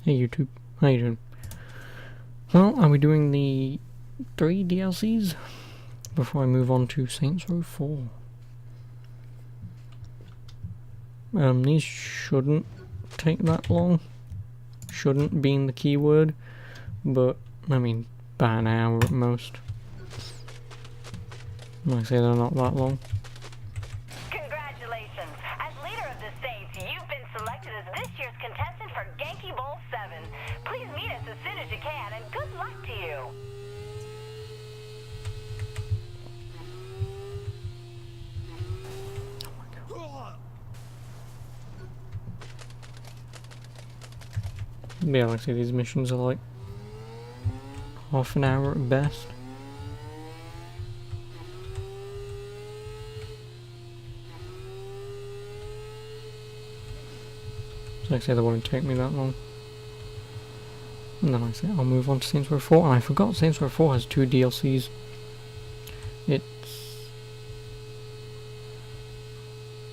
Hey YouTube, how you doing? Well, are we doing the 3 DLCs before I move on to Saints Row 4? These shouldn't take that long. Shouldn't being the keyword, but I mean, about an hour at most. Like I say, they're not that long. Congratulations! As leader of the Saints, you've been selected as this year's contestant for Genki Bowl 7. Please meet us as soon as you can, and good luck to you! Yeah, like I say, these missions are like half an hour at best. So like I say, they won't take me that long. And then like I say, I'll move on to Saints Row 4. And I forgot Saints Row 4 has 2 DLCs. It's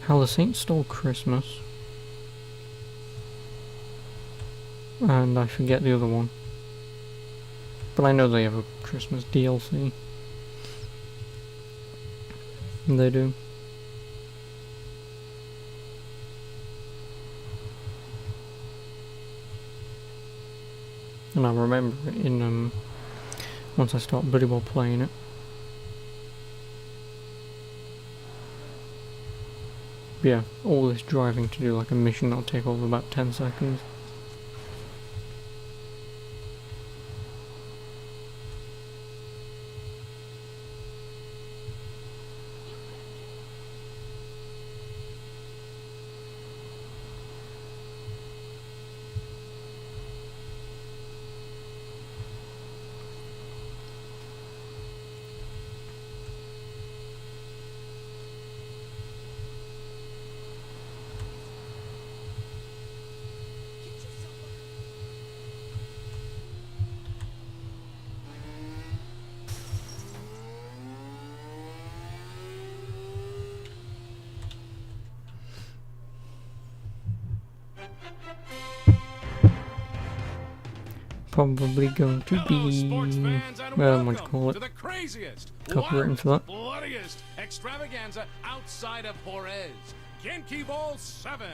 How the Saints Stole Christmas. And I forget the other one. But I know they have a Christmas DLC. They do. And I remember it in, once I start bloody well playing it. But yeah, all this driving to do like a mission that'll take over about 10 seconds. Probably going to be, what do you call it, copywritten for that. Bloodiest extravaganza outside of Juarez. Genki Bowl 7.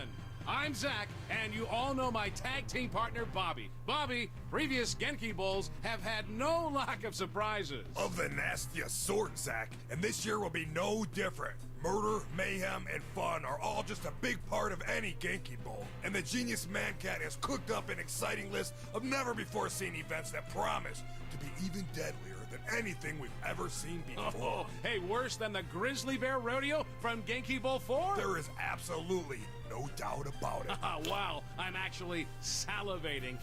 I'm Zach, and you all know my tag team partner, Bobby. Bobby, previous Genki Bowls have had no lack of surprises. Of the nastiest sort, Zach, and this year will be no different. Murder, mayhem, and fun are all just a big part of any Genki Bowl. And the genius Mancat has cooked up an exciting list of never-before-seen events that promise to be even deadlier than anything we've ever seen before. Oh, hey, worse than the Grizzly Bear Rodeo from Genki Bowl 4? There is absolutely no doubt about it. Wow, I'm actually salivating.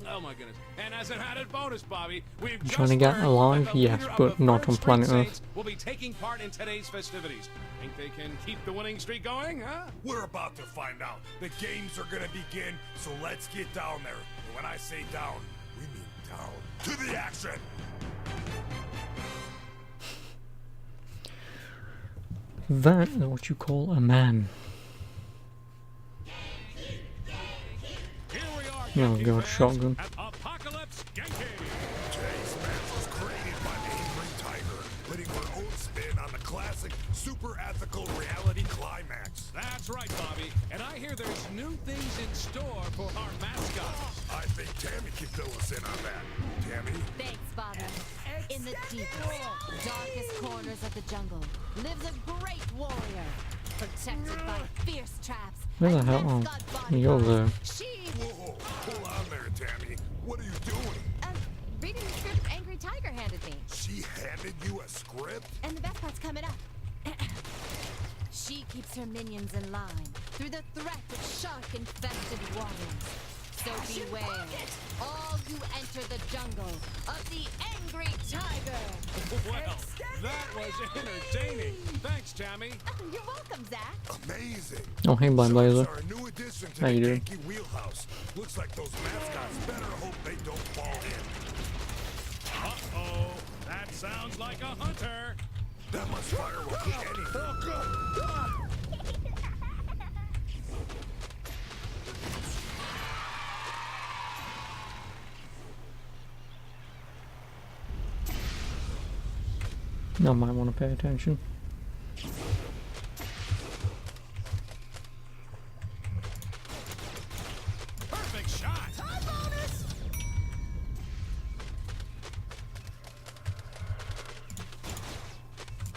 Oh my goodness. And as an added bonus, Bobby, we've just Trying to get learned alive? that the Yes, leader of but the not Third on planet Street Earth. Saints will be taking part in today's festivities. Think they can keep the winning streak going, huh? We're about to find out. The games are gonna begin, so let's get down there. And when I say down, we mean down. To the action! That is what you call a man. Here we are, Oh Genki god, fans, shotgun. at Apocalypse Genki. Today's match was created by Angry Tiger, putting her own spin on the classic, super ethical reality climax. That's right, Bobby. And I hear there's new things in store for our mascot. I think Tammy can fill us in on that. Tammy? Thanks, Bobby. In the deepest, darkest corners of the jungle lives a great warrior, protected by fierce traps. Where the and hell? mascot Oh, you're there. She, Whoa, hold on there, Tammy. What are you doing? reading the script Angry Tiger handed me. She handed you a script? And the best part's coming up. She keeps her minions in line through the threat of shark-infested waters. So beware, all who enter the jungle of the Angry Tiger. Well, that was entertaining. Thanks, Tammy. You're welcome, Zach. Amazing. Oh, hey, Blind Blazer. Sharks are a new addition to How the you doing? Yankee wheelhouse. Looks like those mascots better hope they don't fall in. Uh-oh, that sounds like a hunter. That much fire will cook anything. I might want to pay attention. Perfect shot. Time bonus!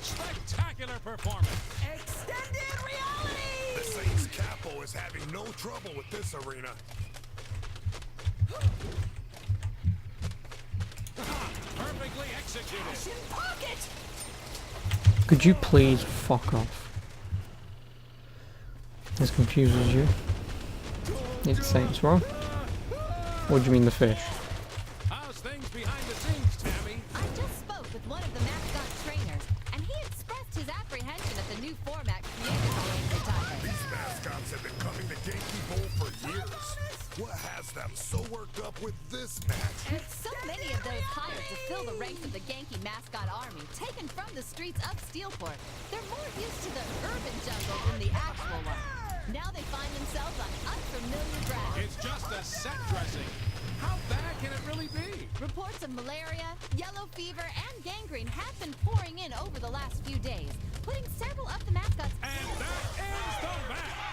Spectacular performance. Extended The reality! Saints Capo is having no trouble with this arena. Perfectly executed. Passion pocket! Could you please fuck off? This confuses you. It's Saints Row. What do you mean the fish? How's things behind the scenes, Tammy? I just spoke with one of the mascot trainers, and he expressed his apprehension at the new format created following retirement. These mascots have been coming to Genki Bowl for years. What has them so worked up with this match? With so many of those hired to fill the ranks of the Genki mascot army, taken from the streets of Steelport, they're more used to the urban jungle than the actual one. Now they find themselves on unfamiliar ground. It's just a set dressing. How bad can it really be? Reports of malaria, yellow fever, and gangrene have been pouring in over the last few days, putting several of the mascots. And that ends the match.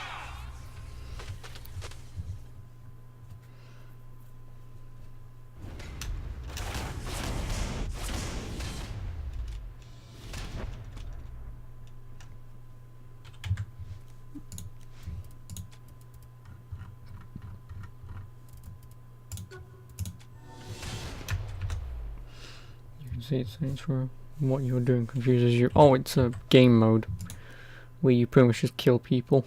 You can see it's Saints Row. What you're doing confuses you. Oh, it's a game mode where you pretty much just kill people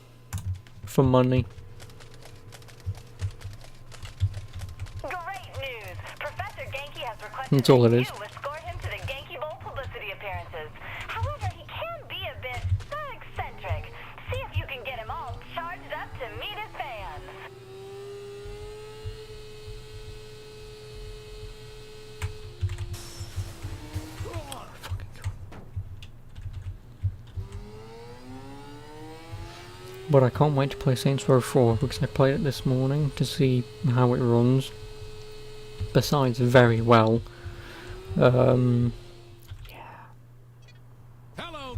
for money. Great news! Professor Genki has requested That's all that it you is. escort him to the Genki Bowl publicity appearances. However, he can be a bit eccentric. See if you can get him all charged up to meet his fans. But I can't wait to play Saints Row 4 because I played it this morning to see how it runs. Besides, very well. Hello,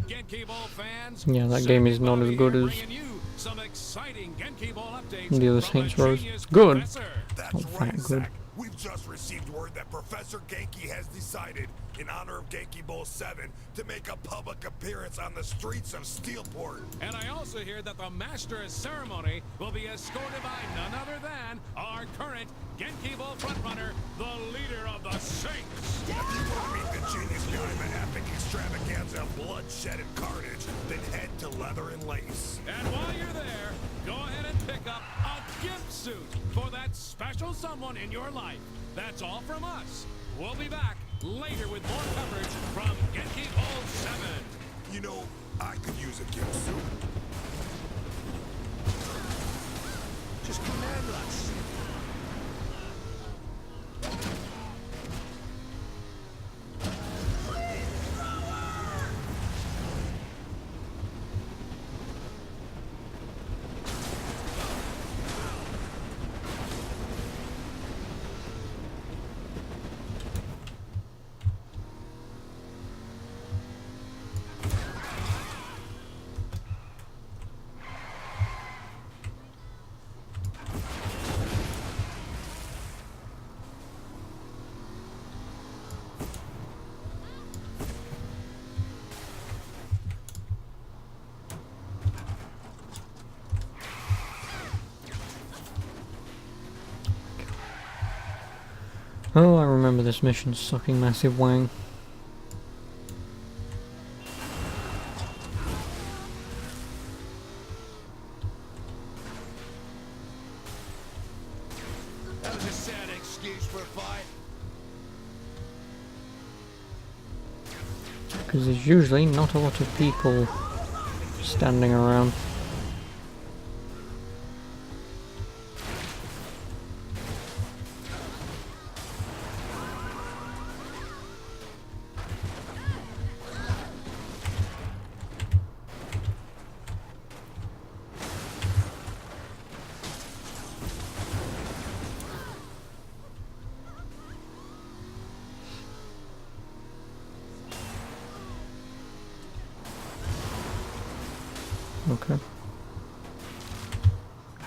Genki Bowl fans. Yeah, that game is not as good as Bringing you some exciting Genki Bowl updates the other from Saints the Rows. genius Good. Professor. That's Not right, that good. Zach. We've just received word that Professor Genki has decided, in honor of Genki Bowl 7, to make a public appearance on the streets of Steelport. And I also hear that the master of ceremony will be escorted by none other than our current Genki Bowl frontrunner, the leader of the Saints. If you want to meet the genius behind the epic extravaganza of bloodshed and carnage, then head to Leather and Lace. And while you're there, go ahead and pick up a gift suit for that special someone in your life. That's all from us. We'll be back later with more coverage from Genki Bowl 7. You know, I could use a gift suit. Just command us. Oh, I remember this mission sucking massive wang. That was a sad excuse for a fight. Because there's usually not a lot of people standing around. Okay.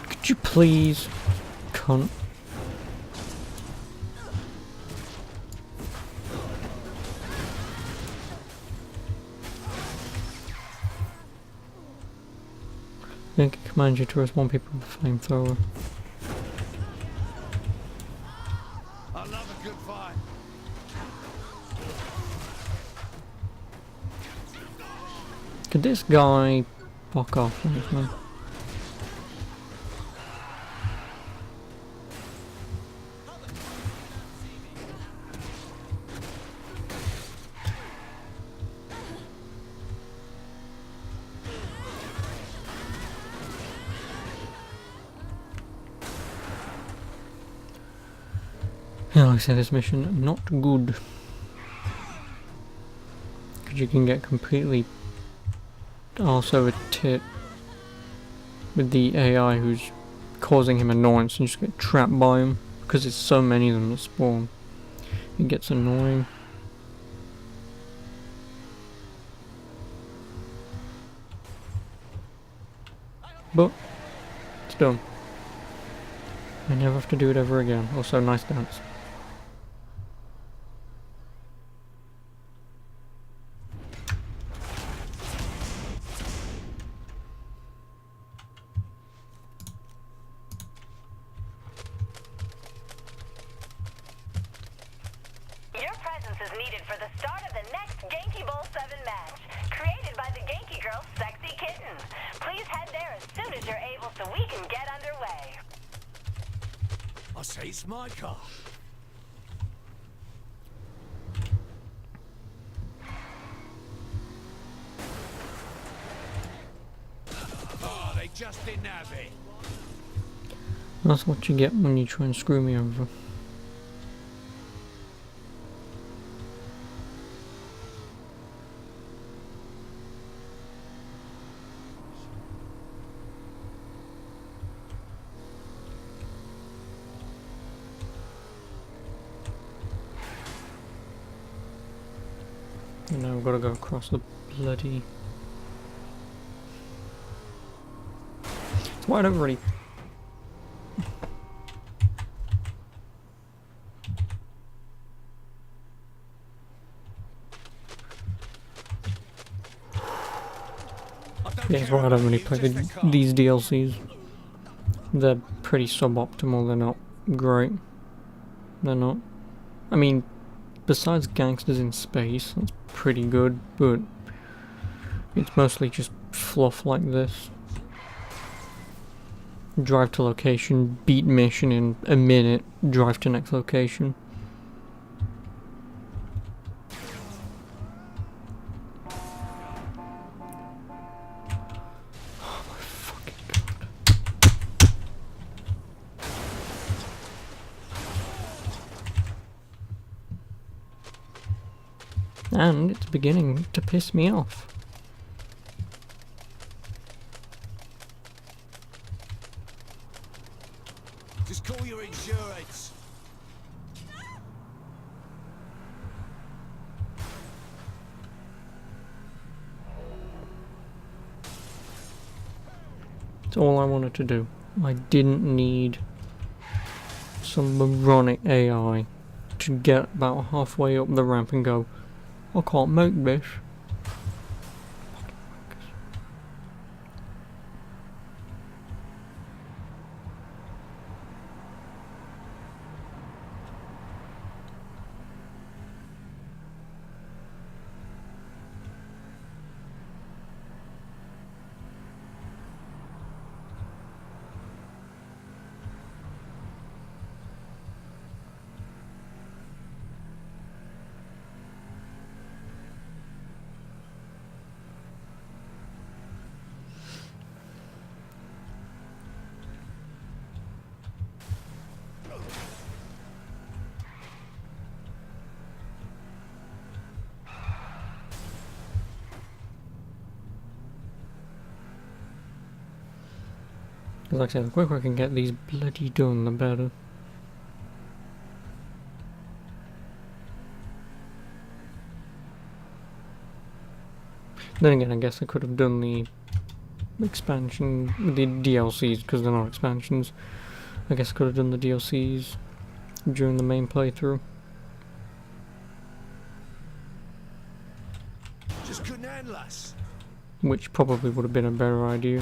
Could you please, cunt? I think it commands you to respond people with a flamethrower. I love a good fight. Could this guy fuck off, please, man? Yeah, like I said, this mission not good. Because you can get completely also a tit with the AI who's causing him annoyance and just get trapped by him. Because there's so many of them that spawn. It gets annoying. But it's done. I never have to do it ever again. Also, nice dance. Your presence is needed for the start of the next Genki Bowl 7 match, created by the Genki Girls Sexy Kitten. Please head there as soon as you're able so we can get underway. I say it's my car. Oh, they just didn't have it. That's what you get when you try and screw me over. And now I've got to go across the bloody... It's wide already. Yeah, it's why I don't really play these DLCs. They're pretty suboptimal, they're not great. They're not. I mean, besides Gangsters in Space, that's pretty good, but it's mostly just fluff like this. Drive to location, beat mission in a minute, drive to next location. Oh my fucking god. And it's beginning to piss me off. Just call your insurance. It's all I wanted to do. I didn't need some moronic AI to get about halfway up the ramp and go, I can't make this. Because like I said, the quicker I can get these bloody done, the better. Then again, I guess I could have done the expansion, the DLCs, because they're not expansions. I guess I could have done the DLCs during the main playthrough. Just couldn't handle us. Which probably would have been a better idea.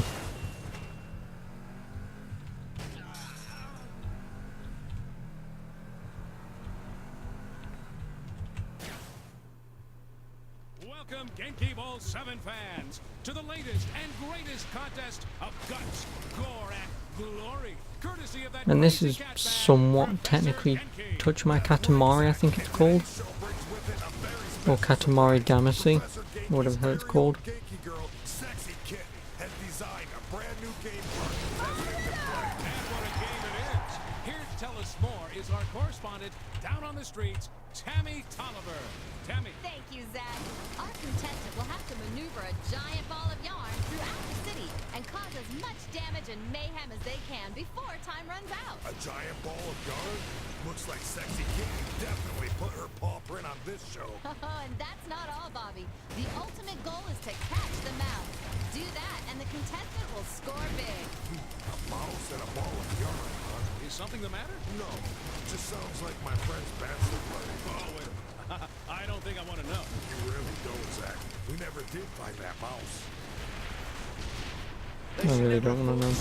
Welcome, Genki Bowl 7 fans, to the latest and greatest contest of guts, gore, and glory. Courtesy of that And this crazy is cat man, somewhat Professor technically Genki. Touch My Katamari, I think it's called. Or Katamari Damacy, or whatever the hell it's called. Genki Girl, Sexy Kitten, has designed a brand new game for contestants to play. And what a game it is! Here to tell us more is our correspondent down on the streets, Tammy Tolliver. Tammy. Thank you, Zach. Our contestant will have to maneuver a giant ball of yarn throughout the city and cause as much damage and mayhem as they can before time runs out. A giant ball of yarn? Looks like Sexy Kitten definitely put her paw print on this show. And that's not all, Bobby. The ultimate goal is to catch the mouse. Do that, and the contestant will score big. A mouse and a ball of yarn, huh? Is something the matter? No, just sounds like my friend's bachelor party. Oh, wait. I don't think I want to know. You really don't, Zach. We never did find that mouse. I really don't want to know.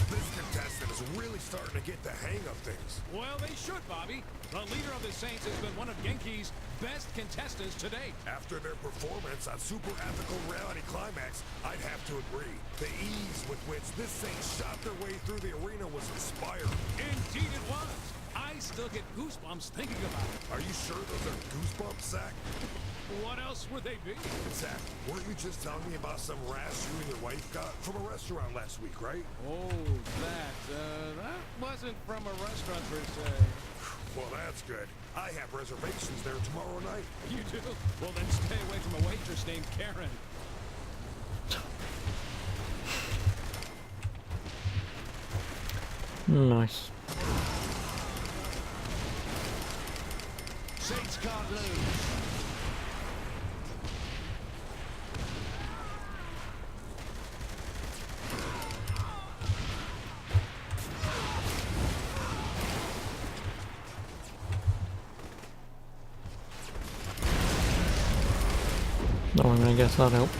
This contestant is really starting to get the hang of things. Well, they should, Bobby. The leader of the Saints has been one of Genki's best contestants to date. After their performance on Super Ethical Reality Climax, I'd have to agree. The ease with which this Saint shot their way through the arena was inspiring. Indeed it was. I still get goosebumps thinking about it. Are you sure those are goosebumps, Zach? What else would they be? Zach, weren't you just telling me about some rash you and your wife got from a restaurant last week, right? Oh, that wasn't from a restaurant per se. Well, that's good. I have reservations there tomorrow night. You do? Well, then stay away from a waitress named Karen. Nice. Saints can't lose. Oh, I mean, I guess that helps.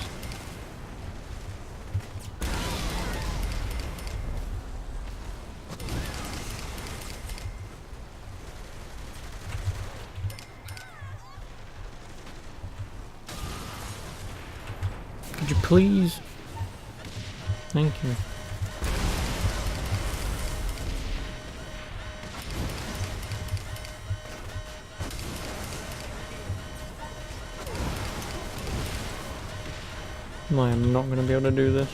Could you please? Thank you. I am not going to be able to do this.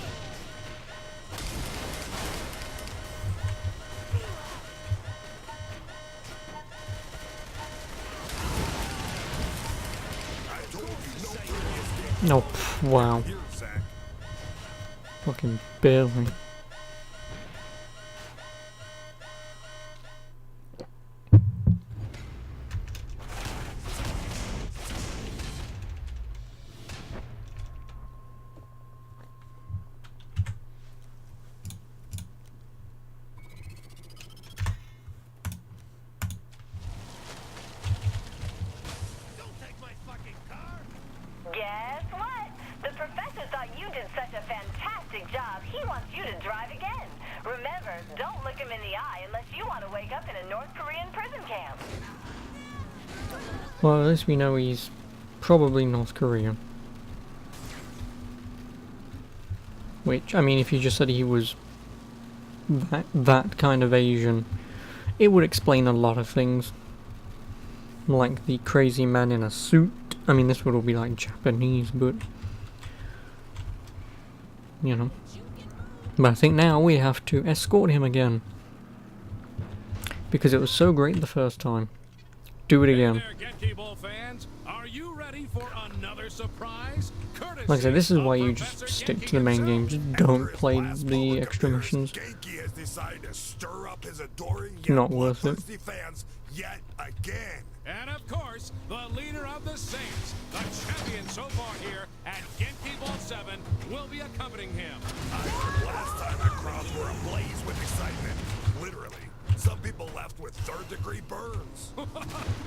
Nope. Wow. Here, Zach. Fucking barely. Guess what? The professor thought you did such a fantastic job, he wants you to drive again. Remember, don't look him in the eye unless you want to wake up in a North Korean prison camp. Well, at least we know he's probably North Korean. Which, I mean, if you just said he was that kind of Asian, it would explain a lot of things. Like the crazy man in a suit. I mean, this would all be like Japanese, but you know. But I think now we have to escort him again. Because it was so great the first time. Do it again. Hey there, Genki Bowl fans. Are you ready for another surprise? Courtesy Like I said, this is of why you Professor just stick Genki to the main game. himself. Just don't After his play last the public extra appearance, missions. Genki has decided to stir up his adoring Not yet worth it. bloodthirsty fans yet again. And of course, the leader of the Saints, the champion so far here at Genki Bowl 7, will be accompanying him. Last time the crowds were ablaze with excitement. Literally. Some people left with third-degree burns.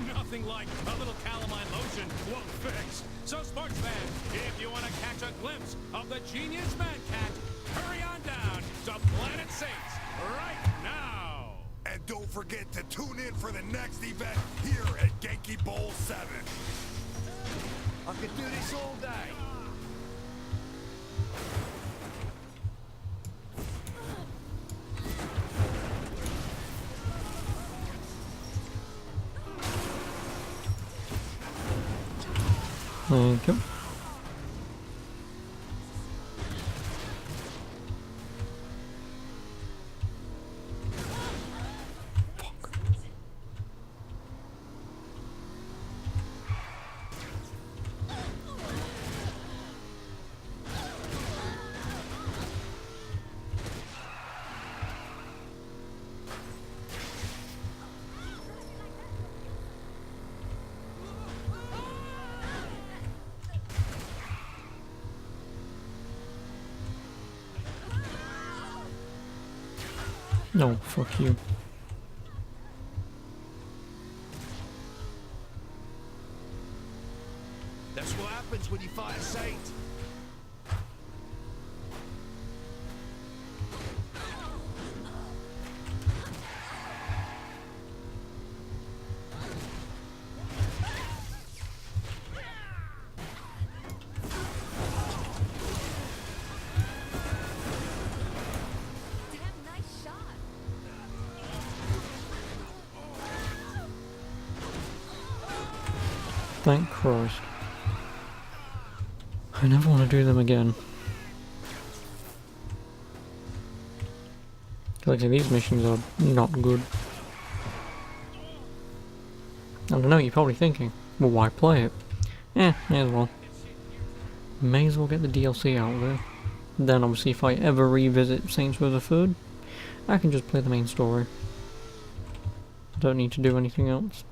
Nothing like a little calamine lotion won't fix. So, sports fan, if you want to catch a glimpse of the genius man cat, hurry on down to Planet Saints right now. And don't forget to tune in for the next event here at Genki Bowl 7. I could do this all day. Thank you. No, fuck you. That's what happens when you fight a saint. Damn nice shot. Thank Christ. I never want to do them again. Like I say, these missions are not good. I don't know, you're probably thinking, well, why play it? May as well. May as well get the DLC out there. Then obviously if I ever revisit Saints Row the Third, I can just play the main story. Don't need to do anything else.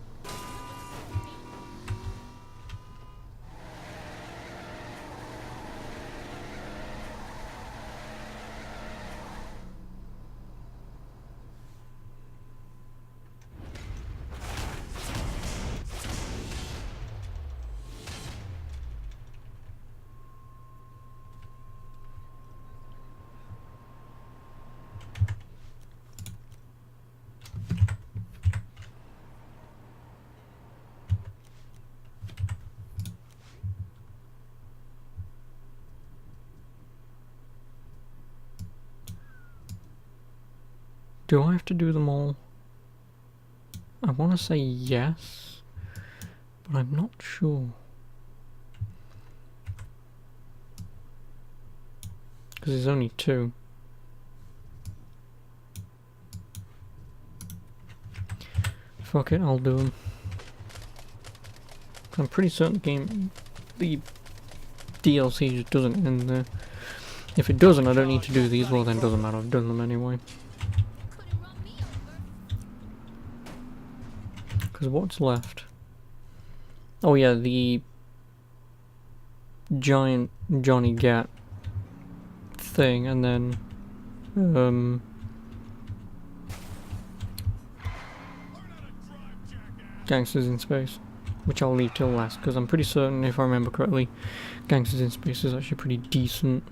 Do I have to do them all? I want to say yes, but I'm not sure. Because there's only 2. Fuck it, I'll do them. I'm pretty certain the DLC just doesn't end there. If it doesn't, I don't need to do these, well then doesn't matter, I've done them anyway. Couldn't run me over. Because what's left? Oh yeah, the giant Johnny Gat thing, and then Gangsters in Space, which I'll leave till last, because I'm pretty certain, if I remember correctly, Gangsters in Space is actually pretty decent.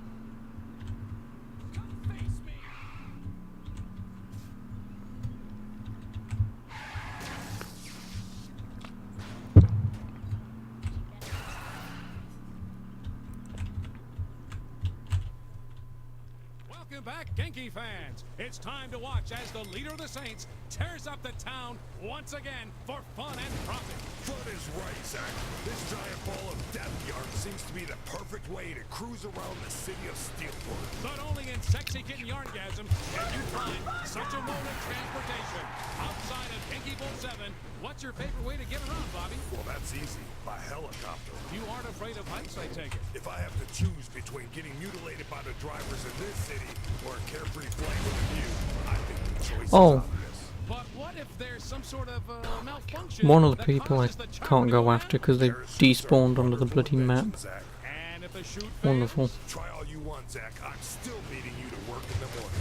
Welcome back, Genki fans. It's time to watch as the leader of the Saints tears up the town once again for fun and profit. Fun is right, Zach. This giant ball of death yarn seems to be the perfect way to cruise around the city of Steelport. But only in Sexy Kitten Yarngasm can you find such a mode of transportation. Outside of Genki Bowl 7, what's your favorite way to get around, Bobby? Well, that's easy. By helicopter. You aren't afraid of heights, I take it. If I have to choose between getting mutilated by the drivers in this city or a carefree flight with a view, I think the choice is Oh. obvious. But what What if there's some sort of malfunction? One of the that people I causes the chopper can't to go out? after because they There's despawned certain onto the bloody wonderful map. inventions, Zach. And if the shoot fails, Wonderful. Try all you want, Zach. I'm still needing you to work in the morning.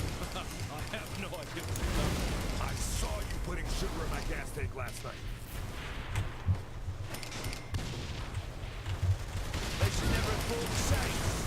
I have no idea. I saw you putting sugar in my gas tank last night. They should never have pulled the safe.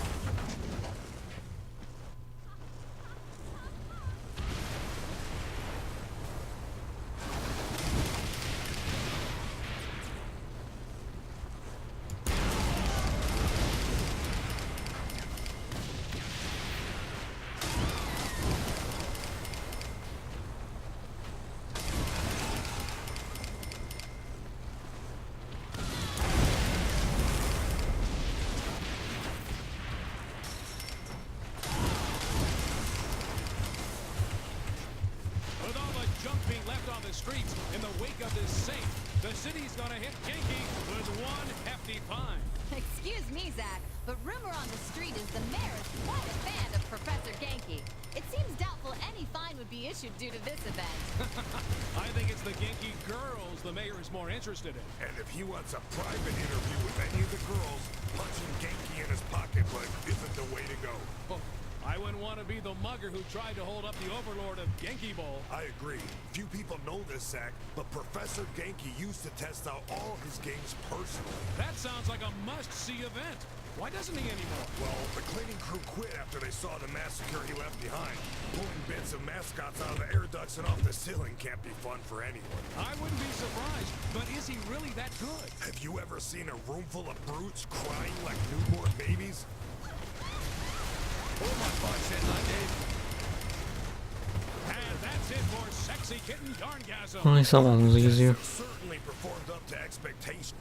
With all the junk being left on the streets in the wake of this safe, the city's gonna hit Genki with one hefty fine. Excuse me, Zach, but rumor on the street is the mayor is quite a fan of Professor Genki. It seems doubtful any fine would be issued due to this event. I think it's the Genki girls the mayor is more interested in. And if he wants a private interview with any of the girls, punching Genki in his pocketbook isn't the way to go. Oh, I wouldn't want to be the mugger who tried to hold up the overlord of Genki Bowl. I agree. Few people know this, Zach, but Professor Genki used to test out all his games personally. That sounds like a must-see event. Why doesn't he anymore? Well, the cleaning crew quit after they saw the massacre he left behind. Pulling bits of mascots out of the air ducts and off the ceiling can't be fun for anyone. I wouldn't be surprised, but is he really that good? Have you ever seen a room full of brutes crying like newborn babies? All my fight said I did. And that's it for Sexy Kitten Yarngasm. At least that one was easier. Certainly performed up to expectation.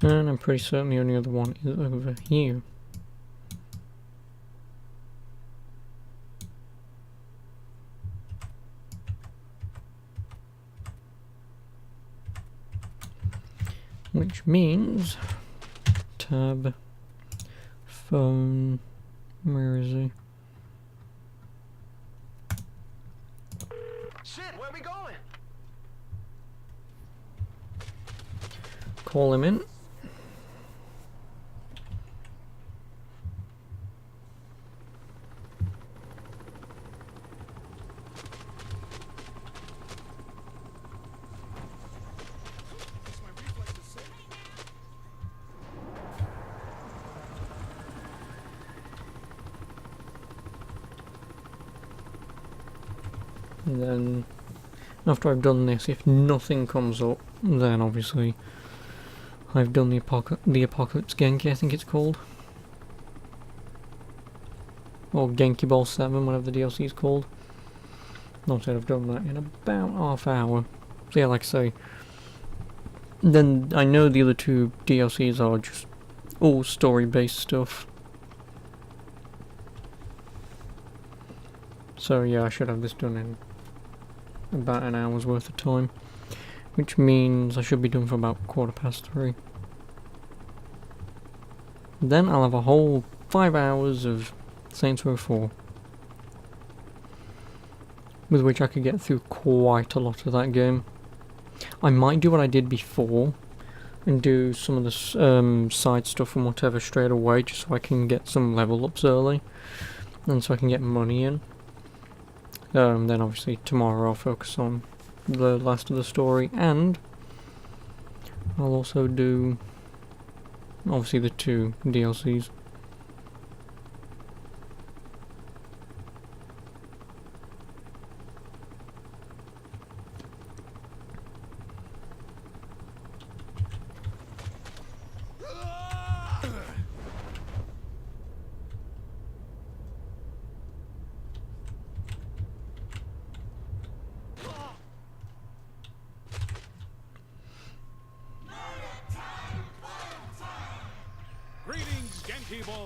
And I'm pretty certain the only other one is over here. Which means tab, phone, where is he? Shit, where we going? Call him in. And then, after I've done this, if nothing comes up, then obviously I've done the Apocalypse Genki, I think it's called. Or Genki Ball 7, whatever the DLC is called. Not that I've done that in about half hour. So yeah, like I say, then I know the other two DLCs are just all story-based stuff. So yeah, I should have this done in about an hour's worth of time, which means I should be done for about 3:15. Then I'll have a whole 5 hours of Saints Row 4, with which I could get through quite a lot of that game. I might do what I did before and do some of the side stuff and whatever straight away, just so I can get some level ups early and so I can get money in. Then obviously tomorrow I'll focus on the last of the story, and I'll also do obviously the 2 DLCs.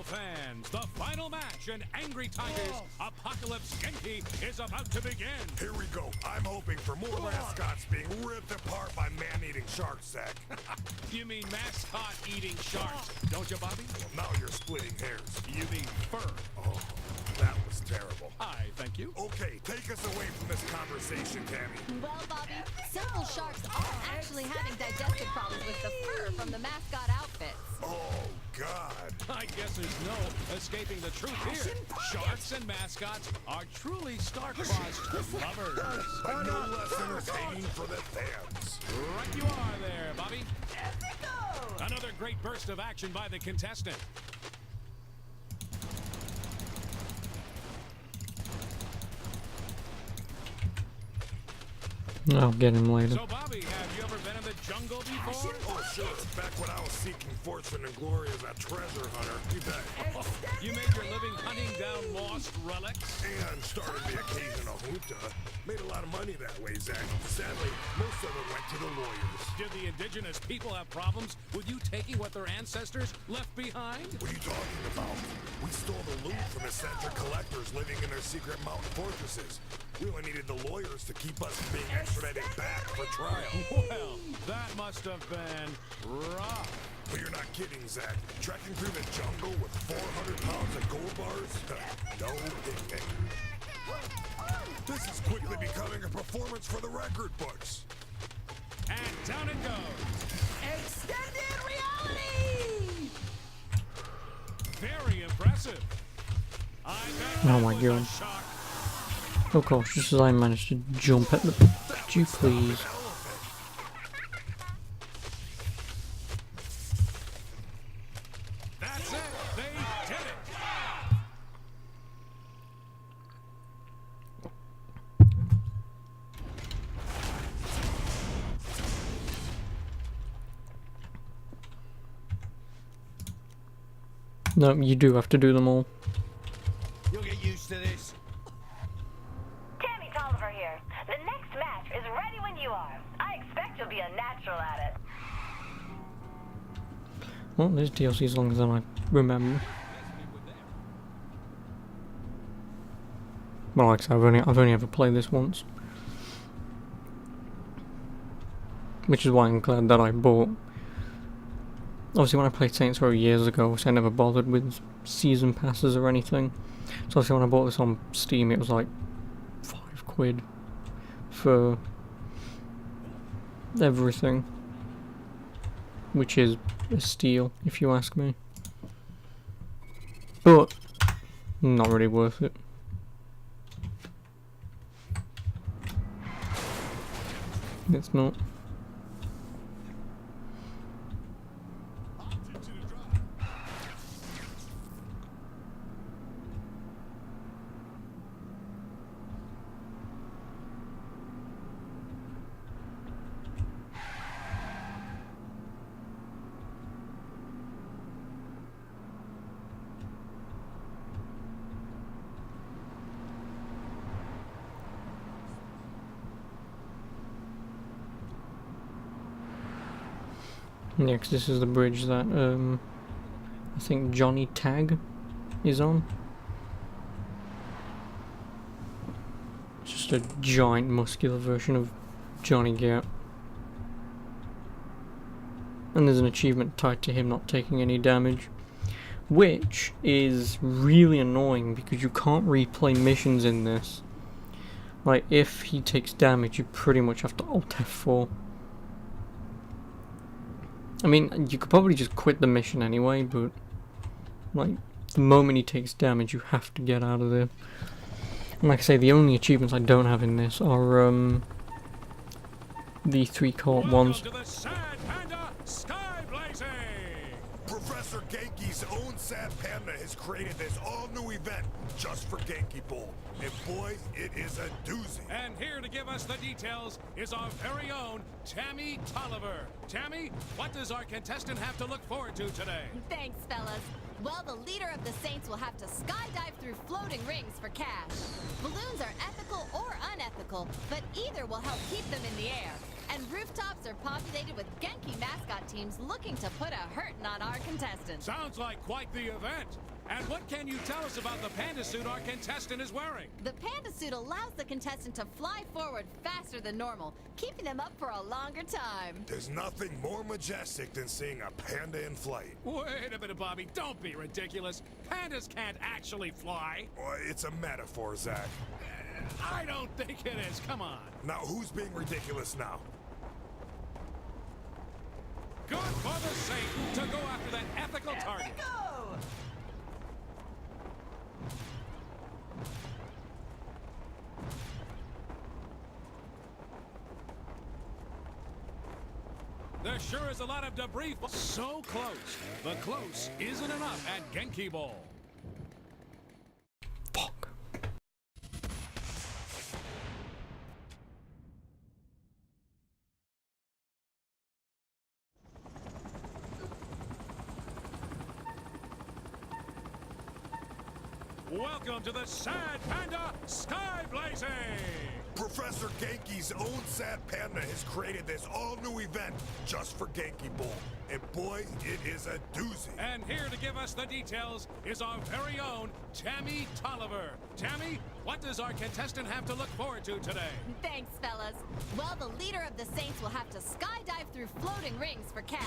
Bull fans, the final match in Angry Tigers Apocalypse Genki is about to begin. Here we go. I'm hoping for more mascots being ripped apart by man-eating sharks, Zach. You mean mascot-eating sharks, don't you, Bobby? Well, now you're splitting hairs. You mean fur. Oh, that was terrible. I thank you. Okay, take us away from this conversation, Tammy. Well, Bobby, several sharks are actually having digestive problems with the fur from the mascot outfits. Oh, God. I guess there's no escaping the truth here. Sharks and mascots are truly star-crossed lovers. But no less entertaining for the fans. Right you are there, Bobby. Another great burst of action by the contestant. I'll get him later. So, Bobby, have you ever been in the jungle before? Oh, sure. Back when I was seeking fortune and glory as a treasure hunter. You bet. You made your living hunting down lost relics? And started the occasional junta. Made a lot of money that way, Zach. Sadly, most of it went to the lawyers. Did the indigenous people have problems with you taking what their ancestors left behind? What are you talking about? We stole the loot from eccentric collectors living in their secret mountain fortresses. We only needed the lawyers to keep us from being extradited back for trial. Well, that must have been rough. But you're not kidding, Zach. Trekking through the jungle with 400 pounds of gold bars? No picnic. This is quickly becoming a performance for the record books. And down it goes. Extended reality! Very impressive. I bet Oh that my was God. a shock. Of course, just as I managed to jump at the... Could you please? That's it. They did it. No, you do have to do them all. You'll get used to this. Tammy Tolliver here. The next match is ready when you are. I expect you'll be a natural at it. Well, there's DLC as long as I remember. Well, like I said, I've only ever played this once, which is why I'm glad that I bought. Obviously, when I played Saints Row years ago, I never bothered with season passes or anything. So obviously, when I bought this on Steam, it was like £5 for everything, which is a steal, if you ask me. But not really worth it. It's not. Yeah, 'cause this is the bridge that I think Johnny Tag is on. It's just a giant muscular version of Johnny Gap. And there's an achievement tied to him not taking any damage, which is really annoying because you can't replay missions in this. Like, if he takes damage, you pretty much have to Alt F4. I mean, you could probably just quit the mission anyway, but like, the moment he takes damage, you have to get out of there. And like I say, the only achievements I don't have in this are the 3 co-op ones. Welcome to the Sad Panda Sky Blazing. Professor Genki's own Sad Panda has created this all-new event just for Genki Bowl. And boy, it is a doozy. And here to give us the details is our very own Tammy Tolliver. Tammy, what does our contestant have to look forward to today? Thanks, fellas. Well, the leader of the Saints will have to skydive through floating rings for cash. Balloons are ethical or unethical, but either will help keep them in the air. And rooftops are populated with Genki mascot teams looking to put a hurtin' on our contestants. Sounds like quite the event. And what can you tell us about the panda suit our contestant is wearing? The panda suit allows the contestant to fly forward faster than normal, keeping them up for a longer time. There's nothing more majestic than seeing a panda in flight. Wait a minute, Bobby. Don't be ridiculous. Pandas can't actually fly. Well, it's a metaphor, Zach. I don't think it is. Come on. Now, who's being ridiculous now? Good for the Saint to go after that ethical target. Go! There sure is a lot of debris. So close. But close isn't enough at Genki Bowl. Fuck. Welcome to the Sad Panda Sky Blazing! Professor Genki's own Sad Panda has created this all-new event just for Genki Bowl. And boy, it is a doozy. And here to give us the details is our very own Tammy Tolliver. Tammy, what does our contestant have to look forward to today? Thanks, fellas. Well, the leader of the Saints will have to skydive through floating rings for cash.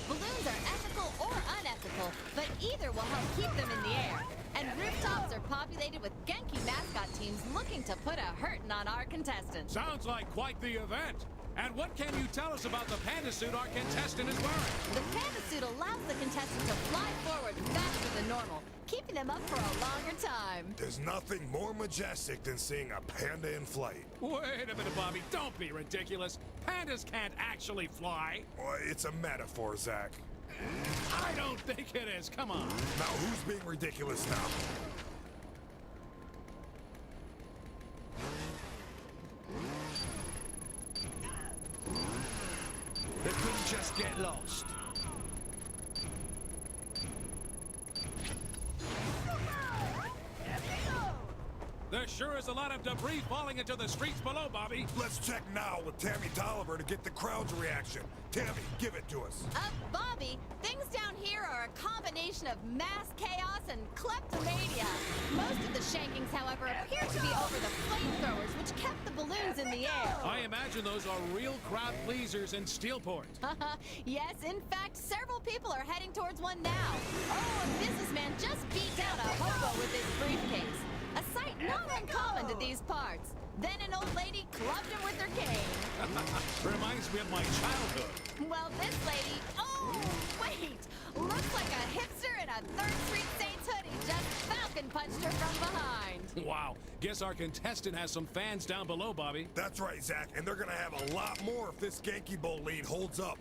Balloons are ethical or unethical, but either will help keep them in the air. And rooftops are populated with Genki mascot teams looking to put a hurtin' on our contestants. Sounds like quite the event. And what can you tell us about the panda suit our contestant is wearing? The panda suit allows the contestant to fly forward faster than normal, keeping them up for a longer time. There's nothing more majestic than seeing a panda in flight. Wait a minute, Bobby. Don't be ridiculous. Pandas can't actually fly. Well, it's a metaphor, Zach. I don't think it is. Come on. Now, who's being ridiculous now? They couldn't just get lost. There sure is a lot of debris falling into the streets below, Bobby. Let's check now with Tammy Tolliver to get the crowd's reaction. Tammy, give it to us. Bobby, things down here are a combination of mass chaos and kleptomania. Most of the shankings, however, appear to be over the flamethrowers, which kept the balloons in the air. I imagine those are real crowd pleasers in Steelport. Yes, in fact, several people are heading towards one now. Oh, a businessman just beat down a hobo with his briefcase. A sight not uncommon to these parts. Then an old lady clubbed him with her cane. Reminds me of my childhood. Well, this lady... Oh, wait! Looks like a hipster in a 3rd Street Saints hoodie just falcon punched her from behind. Wow. Guess our contestant has some fans down below, Bobby. That's right, Zach, and they're gonna have a lot more if this Genki Bowl lead holds up.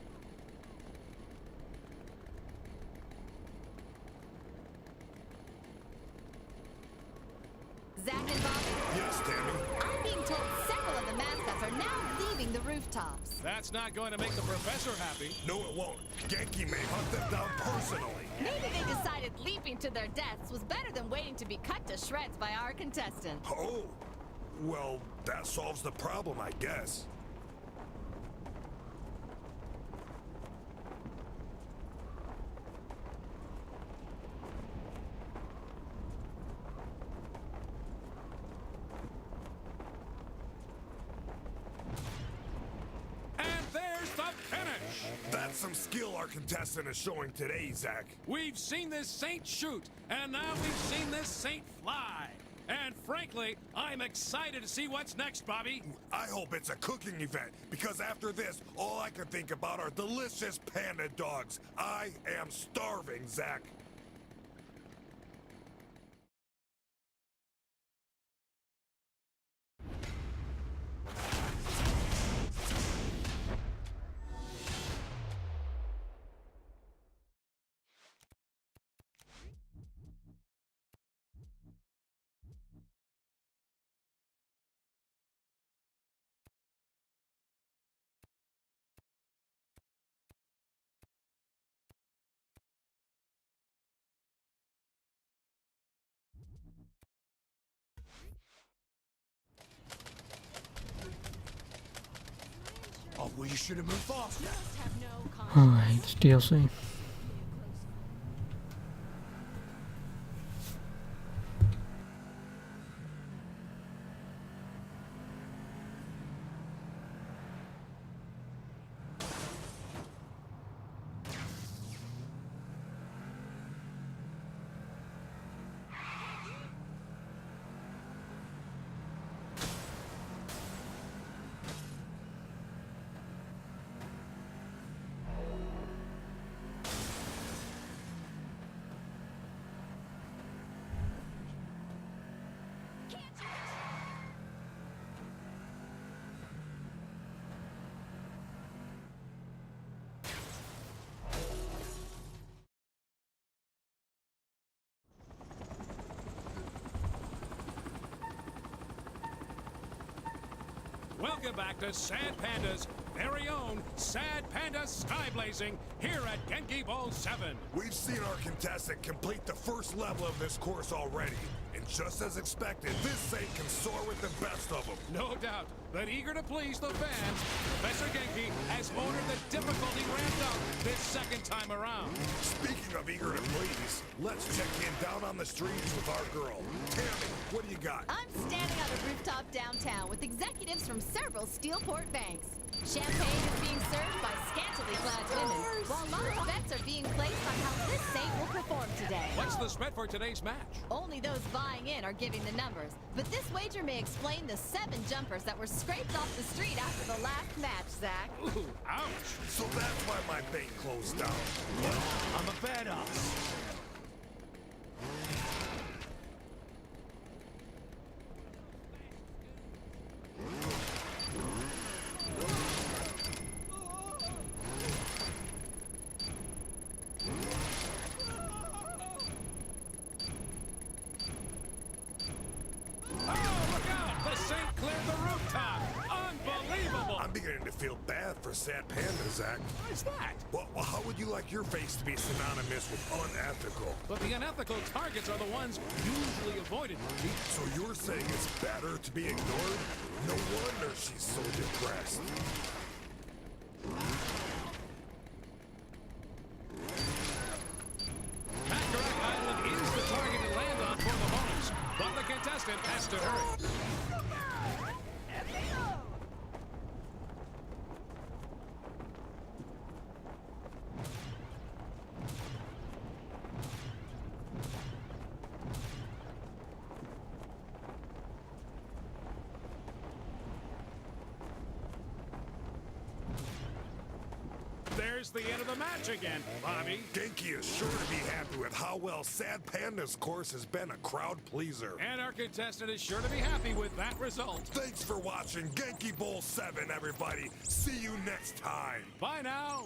Zach and Bobby, Yes, Tammy. I'm being told several of the mascots are now leaving the rooftops. That's not going to make the professor happy. No, it won't. Genki may hunt them down personally. Maybe they decided leaping to their deaths was better than waiting to be cut to shreds by our contestant. Oh, well, that solves the problem, I guess. And there's the finish. That's some skill our contestant is showing today, Zach. We've seen this saint shoot, and now we've seen this saint fly. And frankly, I'm excited to see what's next, Bobby. I hope it's a cooking event, because after this, all I can think about are delicious panda dogs. I am starving, Zach. well, you should have moved faster. Have no conscience. Alright, it's DLC. Welcome back to Sad Panda's very own Sad Panda Skyblazing here at Genki Bowl 7. We've seen our contestant complete the first level of this course already. And just as expected, this Saint can soar with the best of them. No doubt, but eager to please the fans, Professor Genki has ordered the difficulty ramped up this second time around. Speaking of eager to please, let's check in down on the streets with our girl. Tammy, what do you got? I'm standing on a rooftop downtown with executives from several Steelport banks. Champagne is being served by scantily clad women, while large bets are being placed on how this saint will perform today. What's the spread for today's match? Only those buying in are giving the numbers, but this wager may explain the 7 jumpers that were scraped off the street after the last match, Zach. Ooh, ouch. So that's why my bank closed down. Well, I'm a badass. Oh, look out! The Saint cleared the rooftop! Unbelievable! I'm beginning to feel bad for Sad Panda, Zach. What's that? Well, how would you like your face to be synonymous with unethical? But the unethical targets are the ones usually avoided, Marty. So you're saying it's better to be ignored? No wonder she's so depressed. Baccarat Island is the target to land on for the bonus, but the contestant has to hurry. There's the end of the match again, Bobby. Genki is sure to be happy with how well Sad Panda's course has been a crowd pleaser. And our contestant is sure to be happy with that result. Thanks for watching Genki Bowl 7, everybody. See you next time. Bye now.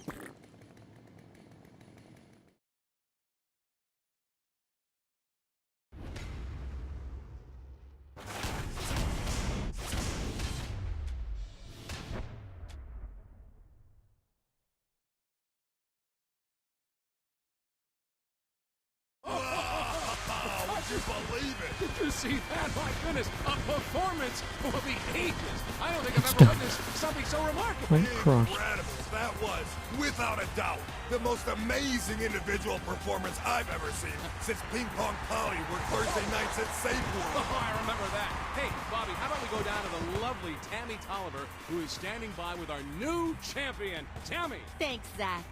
Would you believe it? Did you see that? My goodness, a performance for the ages. I don't think I've ever witnessed something so remarkable. Point crushed. Incredible. That was, without a doubt, the most amazing individual performance I've ever seen since Ping Pong Polly worked Thursday nights at Safeway. Oh, I remember that. Hey, Bobby, how about we go down to the lovely Tammy Tolliver, who is standing by with our new champion, Tammy. Thanks, Zach.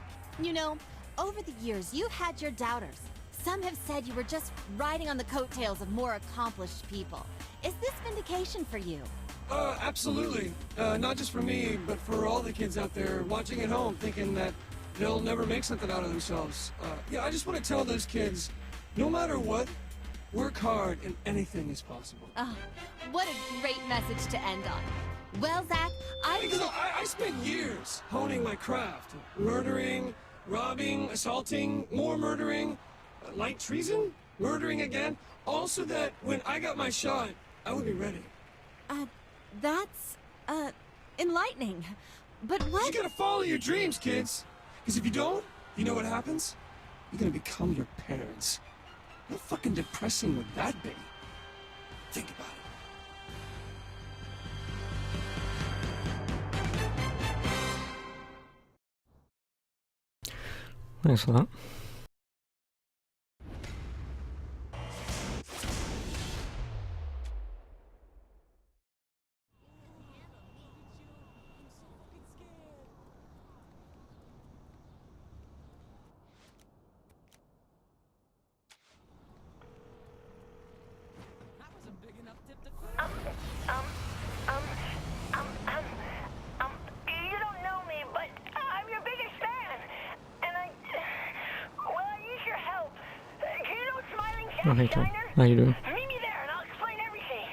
You know, over the years, you've had your doubters. Some have said you were just riding on the coattails of more accomplished people. Is this vindication for you? Absolutely. Not just for me, but for all the kids out there watching at home thinking that they'll never make something out of themselves. Yeah, I just want to tell those kids, no matter what, work hard and anything is possible. Oh, what a great message to end on. Well, Zach, Because I spent years honing my craft. Murdering, robbing, assaulting, more murdering, light treason, murdering again, all so that when I got my shot, I would be ready. That's, enlightening. But what? You gotta follow your dreams, kids. Because if you don't, you know what happens? You're gonna become your parents. How fucking depressing would that be? Think about it. Thanks for that. You don't know me, but I'm your biggest fan. And well, I need your help. Do you know Smiling Jack Oh, hey Tom. Steiner? How you doing? Meet me there and I'll explain everything.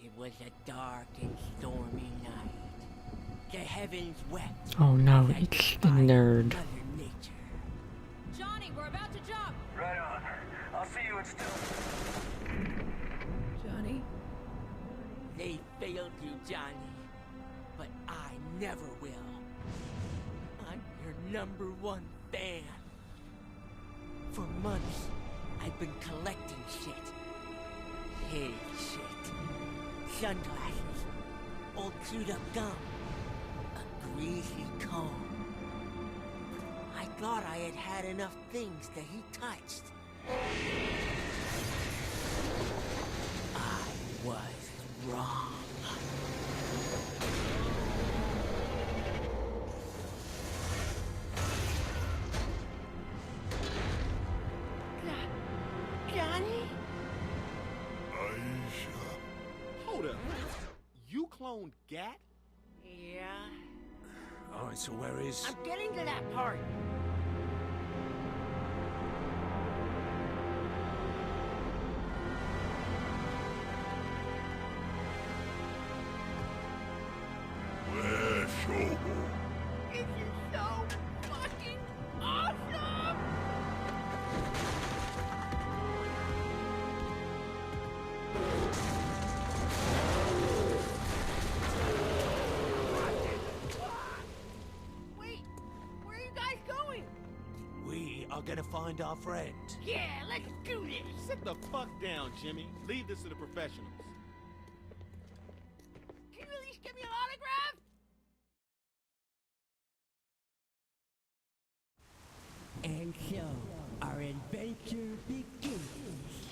It was a dark and stormy night. The heavens wept. Oh no, as I it's the defied nerd. Mother Nature. Johnny, we're about to jump. Right on. I'll see you in still. Johnny? They failed you, Johnny. But I never will. I'm your #1 fan. For months, I've been collecting shit. Hey, shit. Sunglasses. Old chewed-up gum. A greasy comb. I thought I had had enough things that he touched. I was wrong. Johnny? Aisha. Hold up. You cloned Gat? Yeah. Alright, so where is... I'm getting to that part. Where's Shogo? This is so fucking awesome! Wait, where are you guys going? We are gonna find our friend. Yeah, let's do this. Sit the fuck down, Jimmy. Leave this to the professionals. Can you at least give me an autograph? And so, our adventure begins.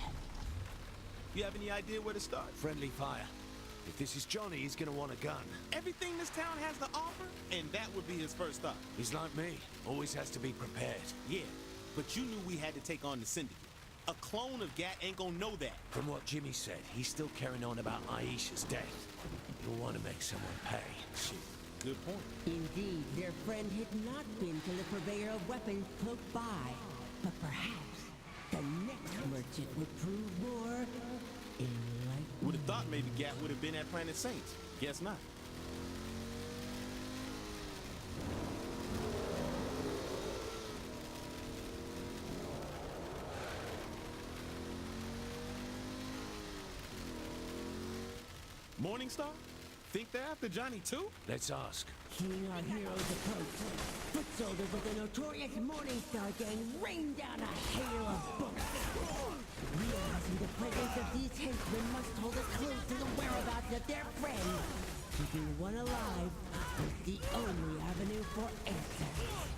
You have any idea where to start? Friendly fire. If this is Johnny, he's gonna want a gun. Everything this town has to offer, and that would be his first thought. He's like me. Always has to be prepared. Yeah, but you knew we had to take on the Syndicate. A clone of Gat ain't gonna know that. From what Jimmy said, he's still carrying on about Aisha's death. He'll want to make someone pay. Shit, good point. Indeed, their friend had not been to the purveyor of weapons close by. But perhaps the next merchant would prove more enlightening. Would have thought maybe Gat would have been at Planet Saints. Guess not. Morningstar? Think they're after Johnny too? Let's ask. Seeing our heroes approach, foot soldiers of the notorious Morningstar gang rain down a hail of bullets. Realizing the presence of these henchmen must hold a clue to the whereabouts of their friend. Keeping one alive is the only avenue for answers.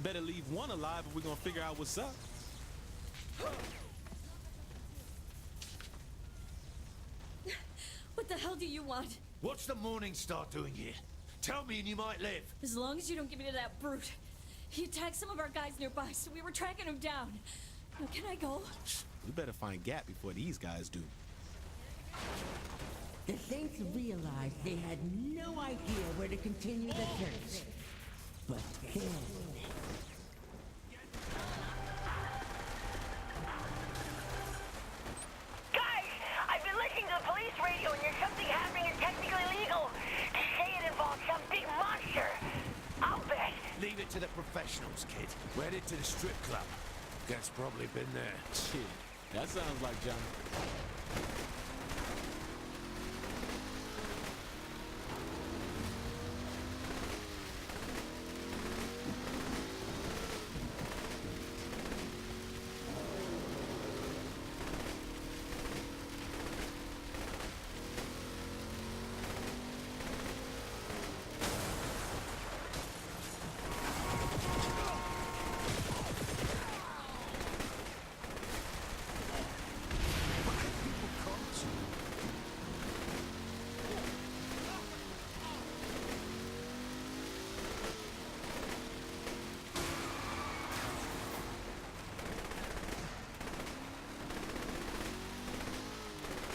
Better leave one alive if we're gonna figure out what's up. What the hell do you want? What's the Morningstar doing here? Tell me and you might live. As long as you don't give me to that brute. He attacked some of our guys nearby, so we were tracking him down. Now, can I go? We better find Gat before these guys do. The Saints realized they had no idea where to continue the search. But then... Guys, I've been listening to the police radio and there's something happening that's technically legal. They say it involves some big monster. I'll bet. Leave it to the professionals, kid. We're headed to the strip club. Gant's probably been there. Shit, that sounds like Johnny.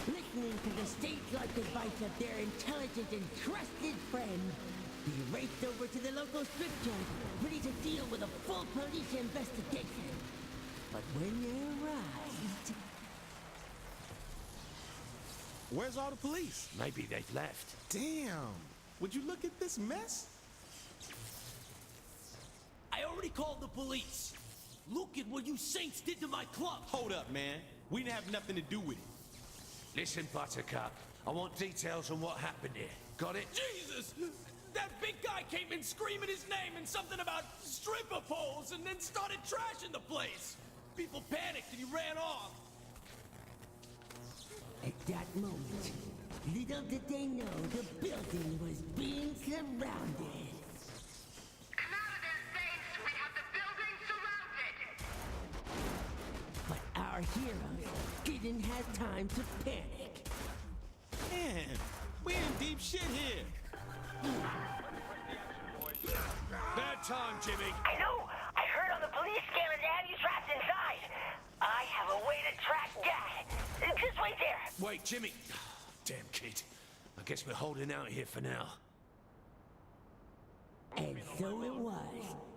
Listening to the stage-like advice of their intelligent and trusted friend, they raced over to the local strip joint, ready to deal with a full police investigation. But when they arrived... Where's all the police? Maybe they've left. Damn. Would you look at this mess? I already called the police. Look at what you saints did to my club. Hold up, man. We didn't have nothing to do with it. Listen, Buttercup. I want details on what happened here. Got it? Jesus! That big guy came in screaming his name and something about stripper poles and then started trashing the place. People panicked and he ran off. At that moment, little did they know the building was being surrounded. Come out of there, Saints! We have the building surrounded! But our heroes didn't have time to panic. Man, we in deep shit here. Bad time, Jimmy. I know! I heard on the police scanner they have you trapped inside! I have a way to track that! Just wait there! Wait, Jimmy. Damn kid. I guess we're holding out here for now. And so it was.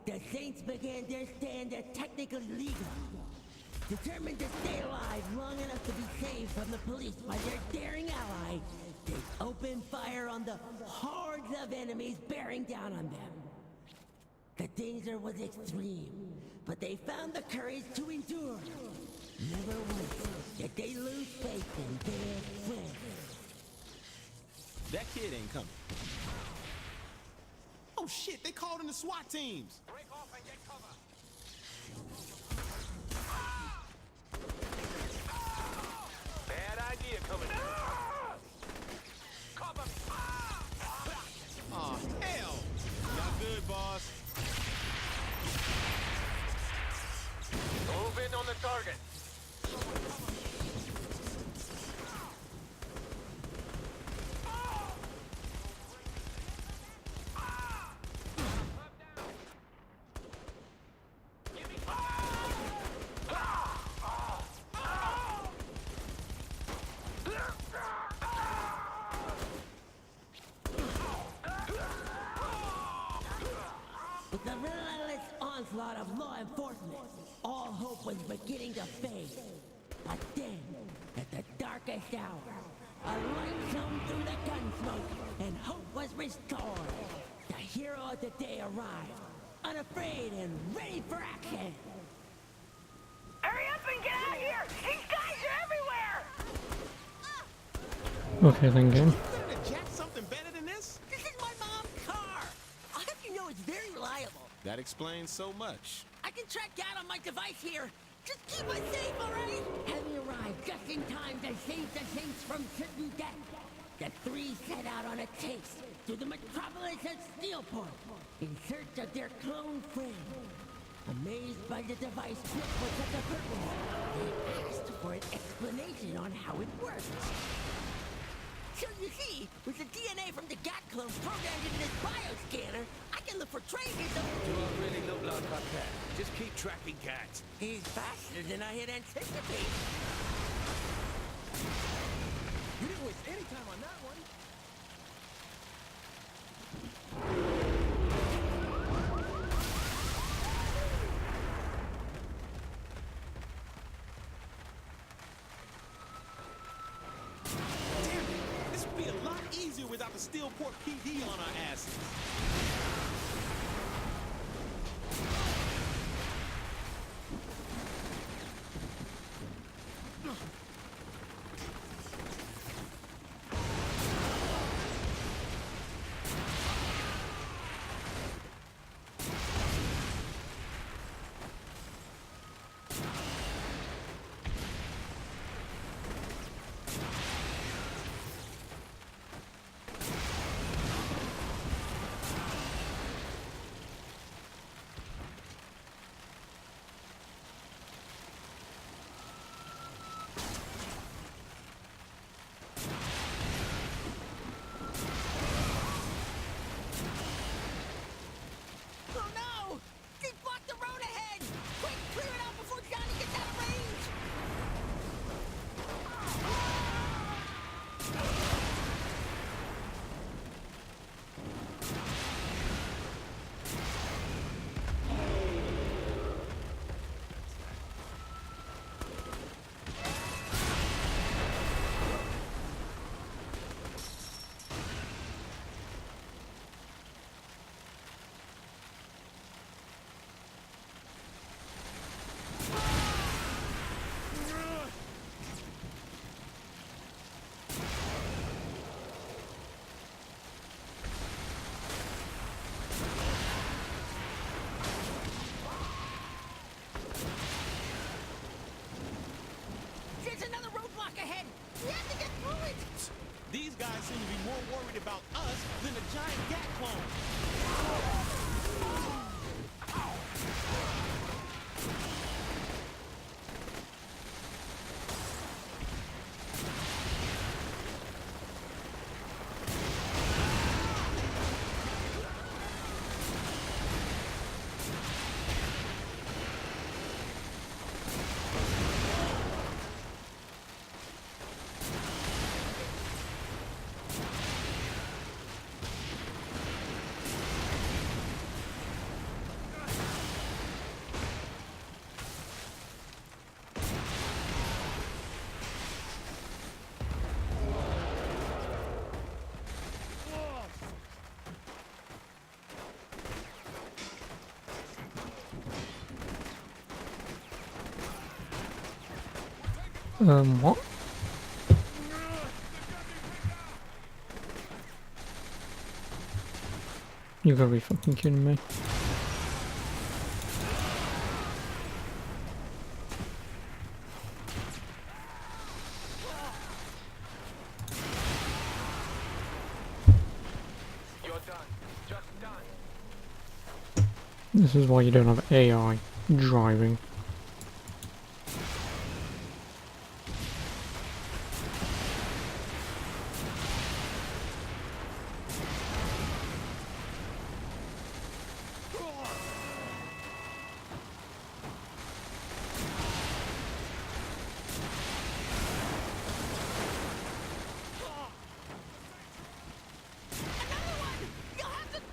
The Saints began their stand at technical legal. Determined to stay alive long enough to be saved from the police by their daring ally, they opened fire on the hordes of enemies bearing down on them. The danger was extreme, but they found the courage to endure. Never once did they lose faith in their friends. That kid ain't coming. Oh shit, they called in the SWAT teams. Break off and get cover. Bad idea coming. Cover me. Aw, hell. Y'all good, boss. Move in on the target. With the relentless onslaught of law enforcement, all hope was beginning to fade. But then, at the darkest hour, a light shone through the gun smoke, and hope was restored. The hero of the day arrived, unafraid and ready for action. Hurry up and get out here! These guys are everywhere! Okay then, game. You to jack something better than this? This is my mom's car. I'll have you know it's very reliable. That explains so much. I can track down on my device here. Just keep us safe, all right? Having arrived just in time to save the Saints from certain death, the three set out on a chase through the metropolis of Steelport in search of their clone friend. Amazed by the device built for such a purpose, they asked for an explanation on how it works. So you see, with the DNA from the GAT clone programmed into this bioscanner, I can look for traces of... Do I really look like that? Just keep tracking Gat. He's faster than I had anticipated. You didn't waste any time on that one. be a lot easier without the Steelport PD on our asses. Oh no! They blocked the road ahead! Quick, clear it out before Johnny gets out of range! There's another roadblock ahead! We have to get through it! These guys seem to be more worried about us than the giant Gat clone. What? You gotta be fucking kidding me. You're done. Just done. This is why you don't have AI driving.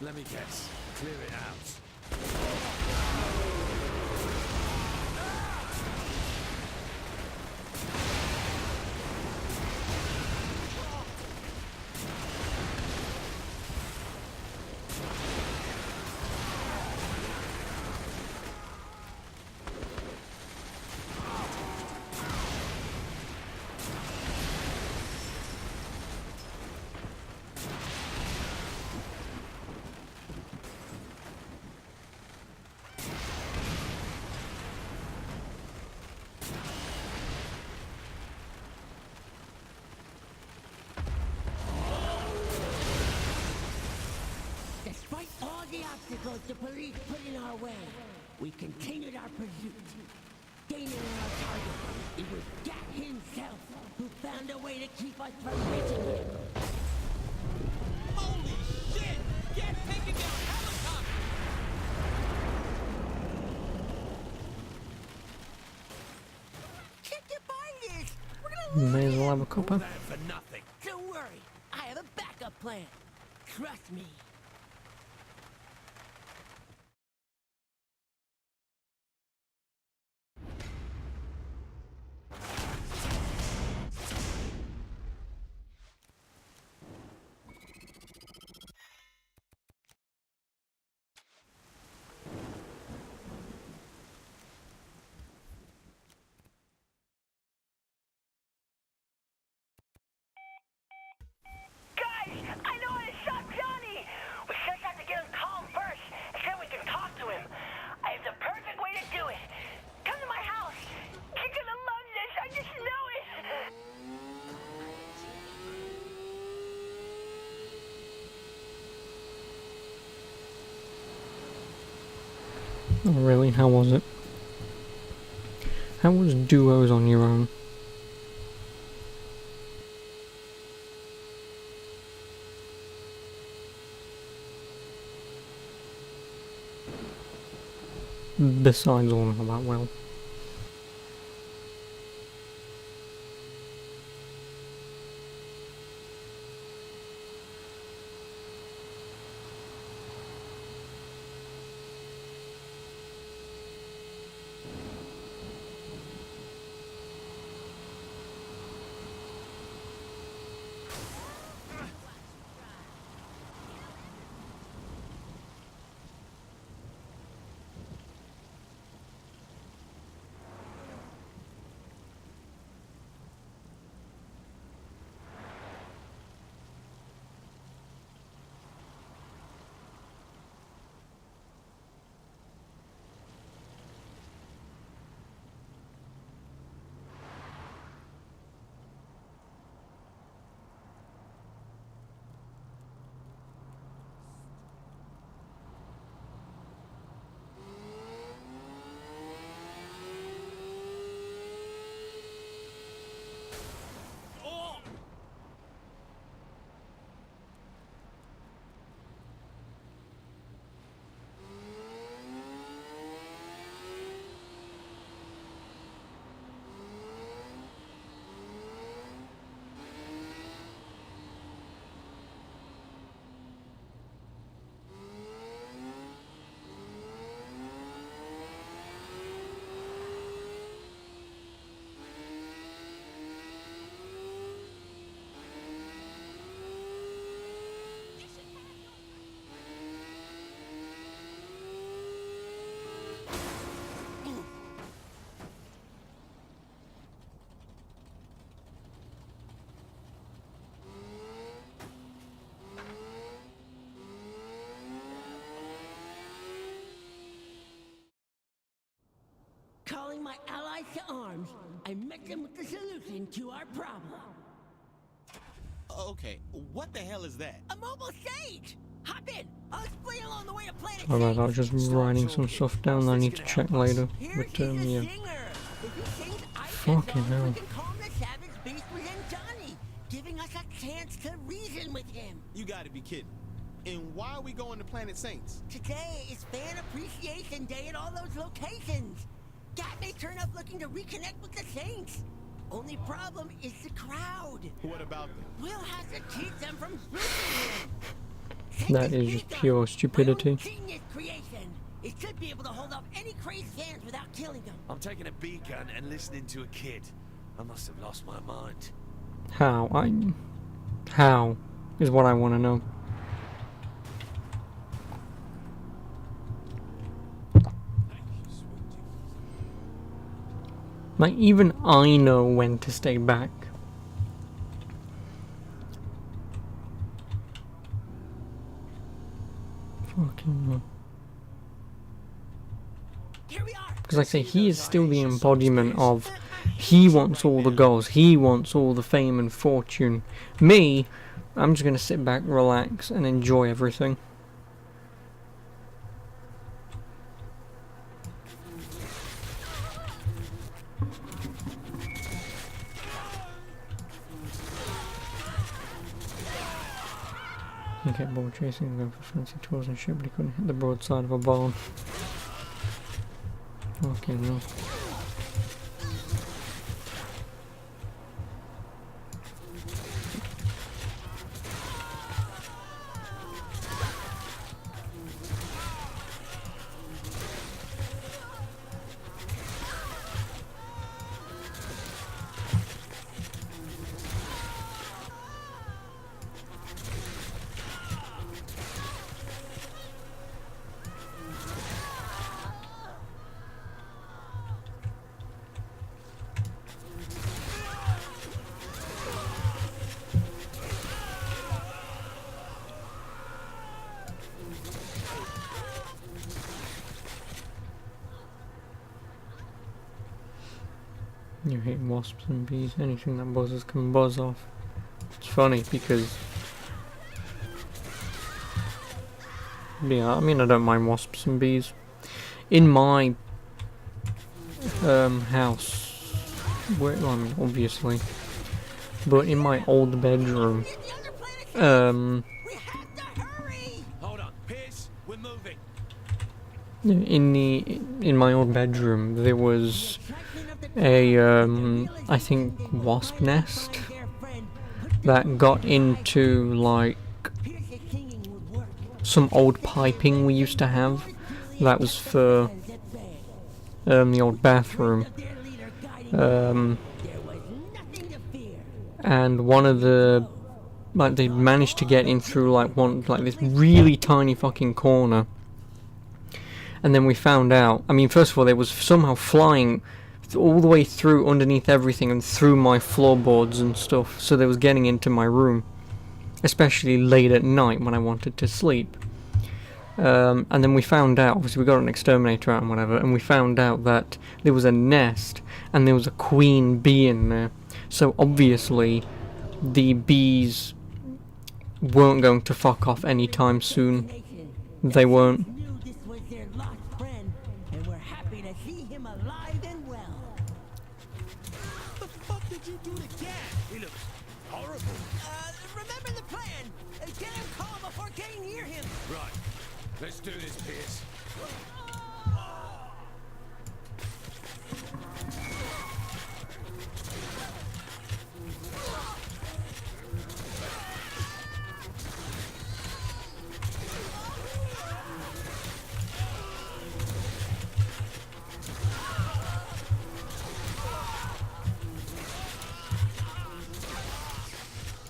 Let me guess. Clear it out. Despite all the obstacles the police put in our way, we continued our pursuit. Gaining on our target, it was Gat himself who found a way to keep us from reaching him. Holy shit! Gat taking down helicopter! Can't get by this! We're gonna You lose! may as well have a cuppa. That for nothing. Don't worry, I have a backup plan. Trust me. Oh, really? How was it? How was duos on your own? Besides all of that, well. Calling my allies to arms, I met them with the solution to our problem. Okay, what the hell is that? A mobile stage! Hop in! I'll explain along the way to Planet How about Saints. that? Just writing some stuff down that I need to check later. Here's But the yeah. singer. If he sings Ice Fucking songs, hell. we can calm the savage beast within Johnny, giving us a chance to reason with him. You gotta be kidding. And why are we going to Planet Saints? Today is Fan Appreciation Day at all those locations. Gat may turn up looking to reconnect with the Saints. Only problem is the crowd. What about them? We'll have to keep them from spoofing him. That is just pure stupidity. Genius creation. It should be able to hold off any crazed fans without killing them. I'm taking a B gun and listening to a kid. I must have lost my mind. How is what I want to know. Like, even I know when to stay back. Fucking hell. Because like I say, he is still the embodiment of, he wants all the goals, he wants all the fame and fortune. Me, I'm just gonna sit back, relax, and enjoy everything. He kept ball chasing, going for fancy tours and shit, but he couldn't hit the broadside of a barn. Fucking hell. You hate wasps and bees, anything that buzzes can buzz off. It's funny because... yeah, I mean I don't mind wasps and bees. in my house, where, well, I mean, obviously, but in my old bedroom, Hold on, Pierce, we're moving. in my old bedroom there was a I think wasp nest that got into like some old piping we used to have that was for the old bathroom, and one of the, like, they managed to get in through like this really tiny fucking corner. And then we found out, I mean, first of all, they was somehow flying all the way through underneath everything and through my floorboards and stuff, so they was getting into my room, especially late at night when I wanted to sleep. And then we found out, obviously we got an exterminator out and whatever, and we found out that there was a nest and there was a queen bee in there. So obviously the bees weren't going to fuck off anytime soon. They weren't. Let's do this, Pierce.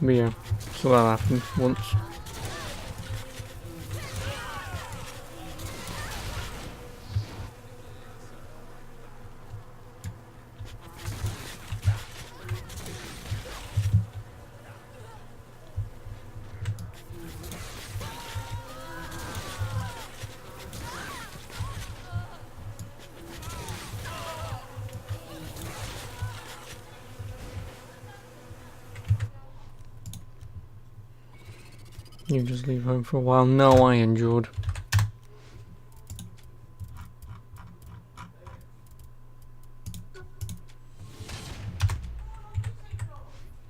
But yeah, so that happened once. You just leave home for a while? No, I endured.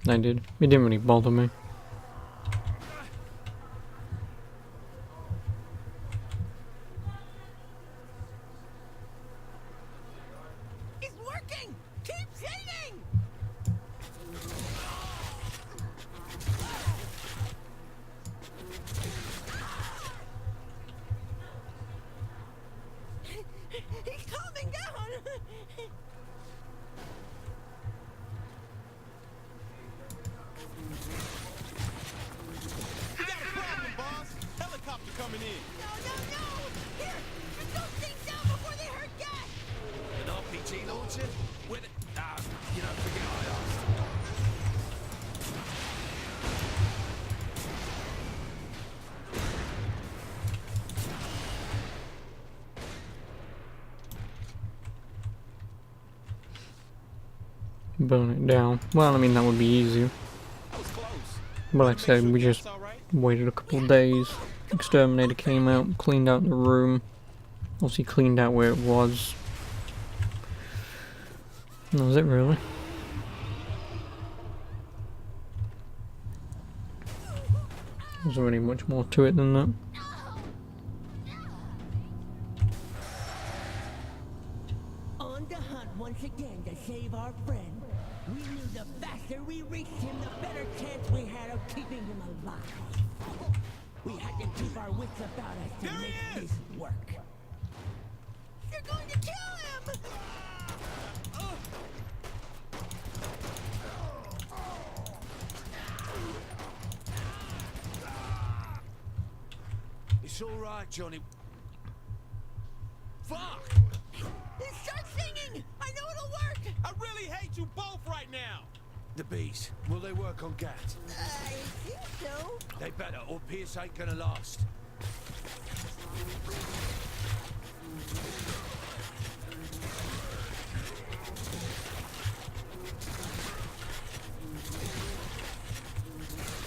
I did. It didn't really bother me. It's working! Keep shooting! He's calming down! We got a problem, boss. Helicopter coming in. No! Here! Put those things down before they hurt Gat! An RPG launcher? With it? You know, forget I asked. Burn it down. Well, I mean, that would be easier. But like I said, we just waited a couple of days. Exterminator came out, cleaned out the room. Obviously cleaned out where it was. And that was it, really. There wasn't really much more to it than that. On the hunt once again to save our friend. We knew the faster we reached him, the better chance we had of keeping him alive. We had to keep our wits about us to make this work. You're going to kill him! It's all right, Johnny. Fuck! Start singing! I know it'll work! I really hate you both right now. The bees, will they work on Gat? I think so. They better, or Pierce ain't gonna last.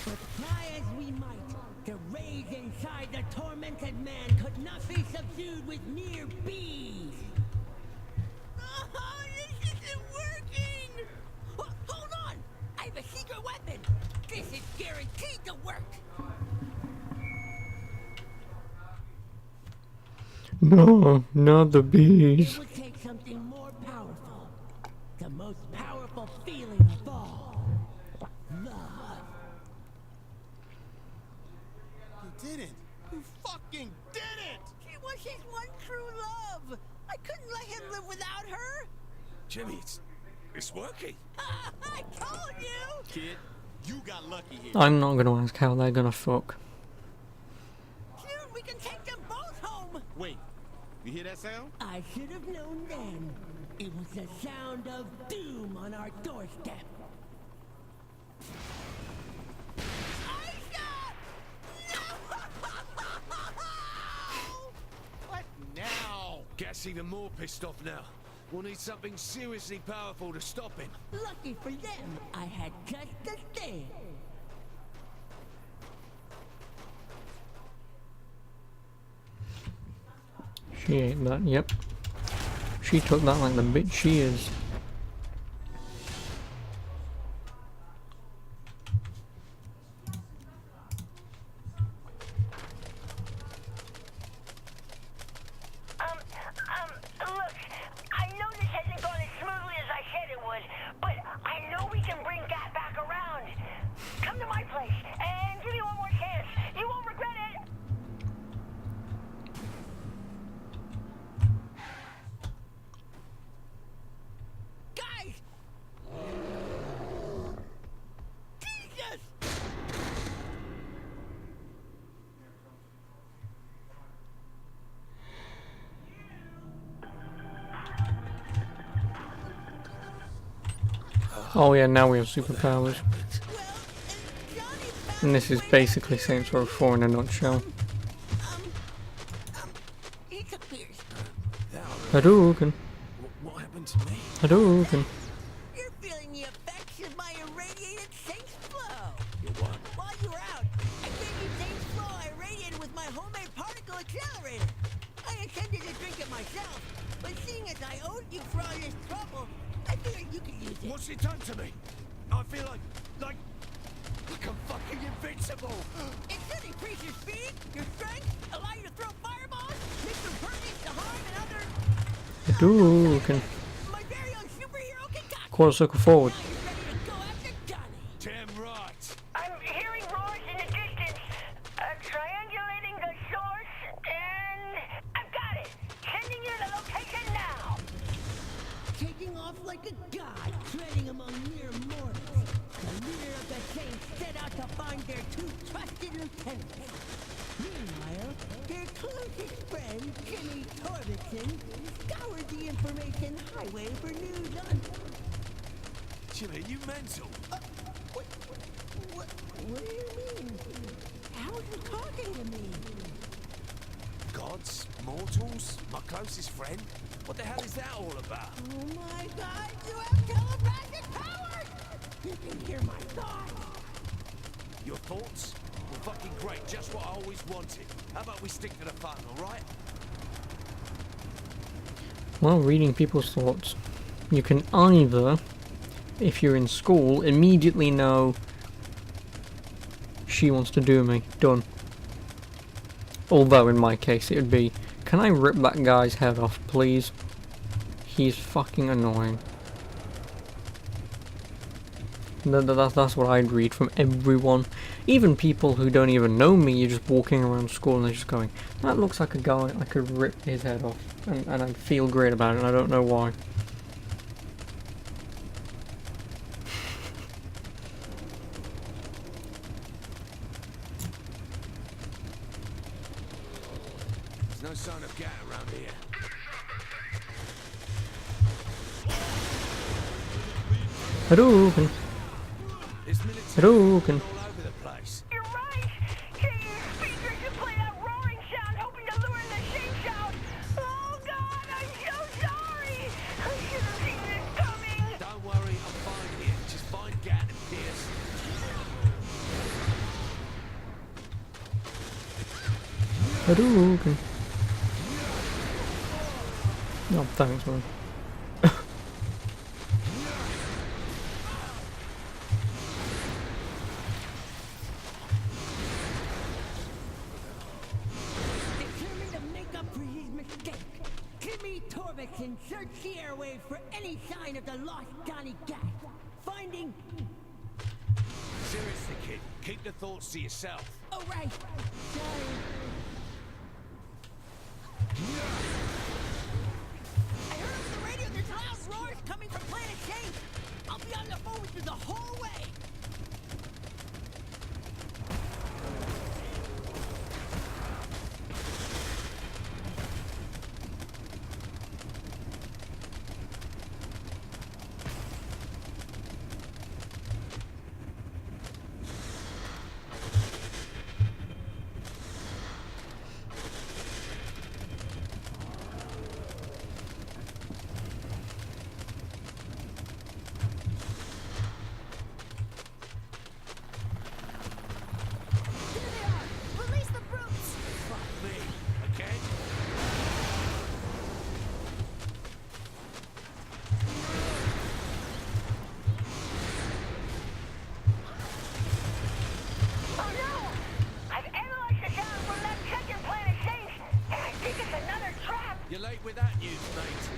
But try as we might, The rage inside the tormented man could not be subdued with mere bees. Oh, this isn't working! Hold on! I have a secret weapon! This is guaranteed to work! No, not the bees. It would take something more powerful. The most powerful feeling of all. Love. You did it! You fucking did it! She was his one true love. I couldn't let him live without her. Jimmy, it's working. I told you. Kid, you got lucky here. I'm not gonna ask how they're gonna fuck. Dude, we can take them both home. Wait, you hear that sound? I should have known then. It was the sound of doom on our doorstep. What now? Gat's even more pissed off now. We'll need something seriously powerful to stop him. Lucky for them, I had just the thing. She ate that, yep. She took that like the bitch she is. Look, I know this hasn't gone as smoothly as I said it would, but I know we can bring Gat back around. Come to my place and give me one more chance. You won't regret it. Guys! Jesus! Oh yeah, now we have superpowers. And this is basically Saints Row 4 in a nutshell. He took Pierce. Hadouken. What happened to me? Hadouken. You're feeling the effects of my irradiated Saints Flow. You what? While you were out, I gave you Saints Flow I irradiated with my homemade particle accelerator. I intended to drink it myself, but seeing as I owed you for all this trouble, I figured you could use it. What's it done to me? I feel like I'm fucking invincible. It should increase your speed, your strength, allow you to throw fireballs, make them impervious to harm and other... Hadouken. My very own superhero concoction. Quarter circle forward. Now you're ready to go after Johnny. Damn right. I'm hearing roars in the distance. Triangulating the source, and I've got it. Sending you the location now. Taking off like a god, treading among mere mortals. The leader of the Saints set out to find their two trusted lieutenants. Meanwhile, their closest friend, Jimmy Torbenson, scoured the information highway for news on... Jimmy, you mental? What do you mean? How are you talking to me? Gods? Mortals? My closest friend? What the hell is that all about? Oh my god, you have telepathic powers! You can hear my thoughts! Your thoughts? Well, fucking great. Just what I always wanted. How about we stick to the fun, alright? Well, reading people's thoughts. You can either, if you're in school, immediately know she wants to do me. Done. Although in my case it would be, can I rip that guy's head off, please? He's fucking annoying. That's what I'd read from everyone. Even people who don't even know me, you're just walking around school and they're just going, that looks like a guy, I could rip his head off. And I'd feel great about it, and I don't know why. There's no sign of Gat around here. Hadouken! There's military Hadouken! all over the place. You're right. Taking your speakers to play that roaring sound, hoping to lure in the Saints out. Oh God, I'm so sorry. I should have seen this coming. Don't worry, I'm fine here. Just find Gat and Pierce. Hadouken. Oh, thanks, man. Determined to make up for his mistake, Kimmy Torvixen searched the airwaves for any sign of the lost Johnny Gat. Finding... Seriously, kid, keep the thoughts to yourself. Oh, right. Sorry. I heard over the radio there's loud roars coming from Planet Shade. I'll be on the phone with you the whole way. Release the brutes! Fuck me. Again? Oh no! I've analyzed the sound from that second Planet Shade, and I think it's another trap. You're late with that news, mate.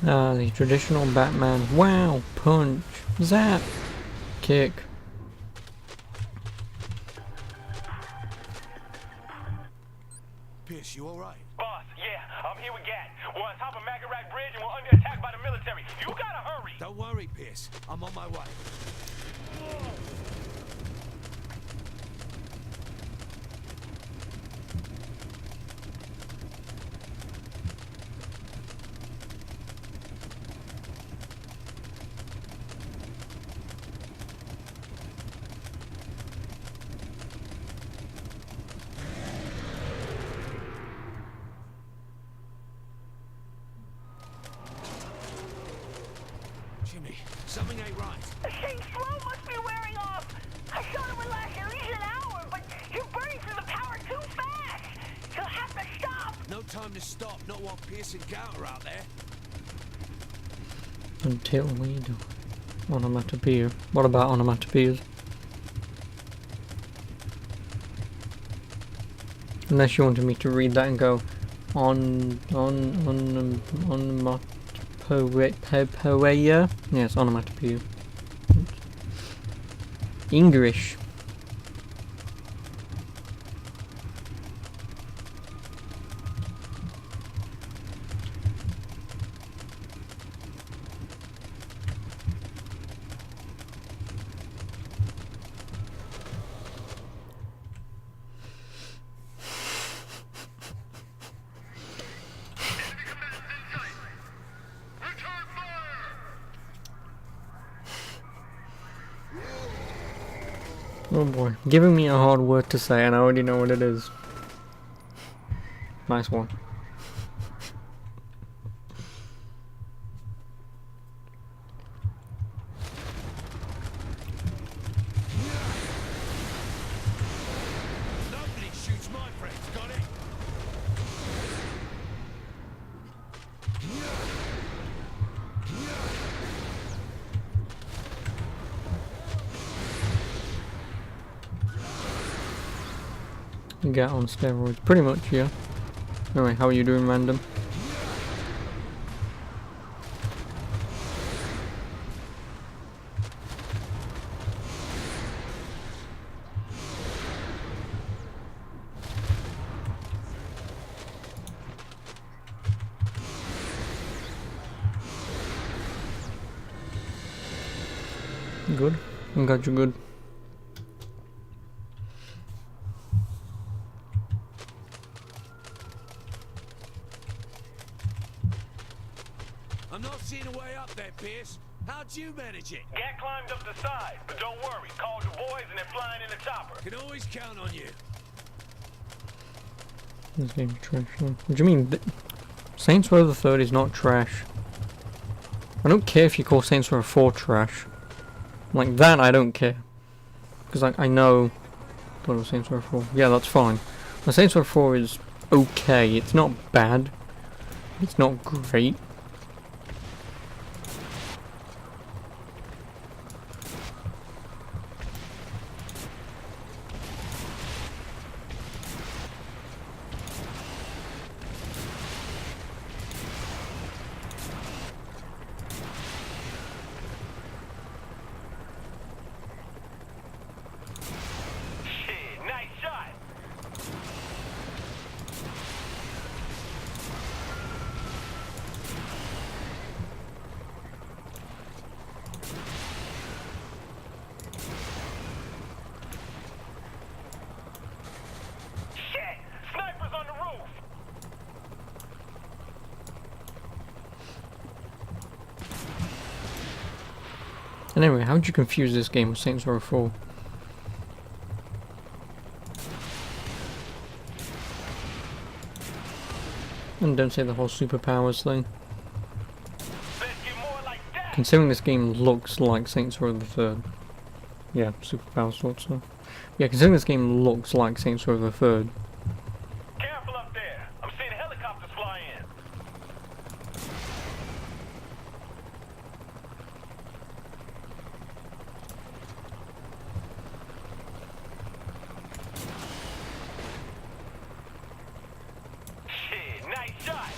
Ah, the traditional Batman. Wow, punch, zap, kick. Pierce, you alright? Boss, yeah, I'm here with Gat. We're on top of Magarac Bridge and we're under attack by the military. You gotta hurry! Don't worry, Pierce. I'm on my way. Jimmy, something ain't right. The Shade's flow must be wearing off. I thought it would last at least an hour, but you're burning through the power too fast. You'll have to stop. No time to stop, not while Pierce and Gat are out there. Until we do. Onomatopoeia. What about onomatopoeias? Unless you wanted me to read that and go onomatopoeia. Yes, onomatopoeia. English. Oh boy, giving me a hard word to say and I already know what it is. Nice one. Nobody shoots my friends, got it? Get on steroids, pretty much, yeah. Anyway, how are you doing, random? Good. I'm glad you're good. I'm not seeing a way up there, Pierce. How'd you manage it? Gat climbed up the side, but don't worry. Called the boys and they're flying in the chopper. Can always count on you. This game's trash. What do you mean? Saints Row the Third is not trash. I don't care if you call Saints Row 4 trash. Like that, I don't care. Because I know... What was Saints Row 4? Yeah, that's fine. The Saints Row 4 is okay. It's not bad. It's not great. Shit, nice shot. Shit, snipers on the roof. And anyway, how would you confuse this game with Saints Row 4? And don't say the whole superpowers thing. Considering this game looks like Saints Row the Third. Yeah, superpowers thought so. Yeah, considering this game looks like Saints Row the Third. Careful up there. I'm seeing helicopters fly in. Shit, nice shot.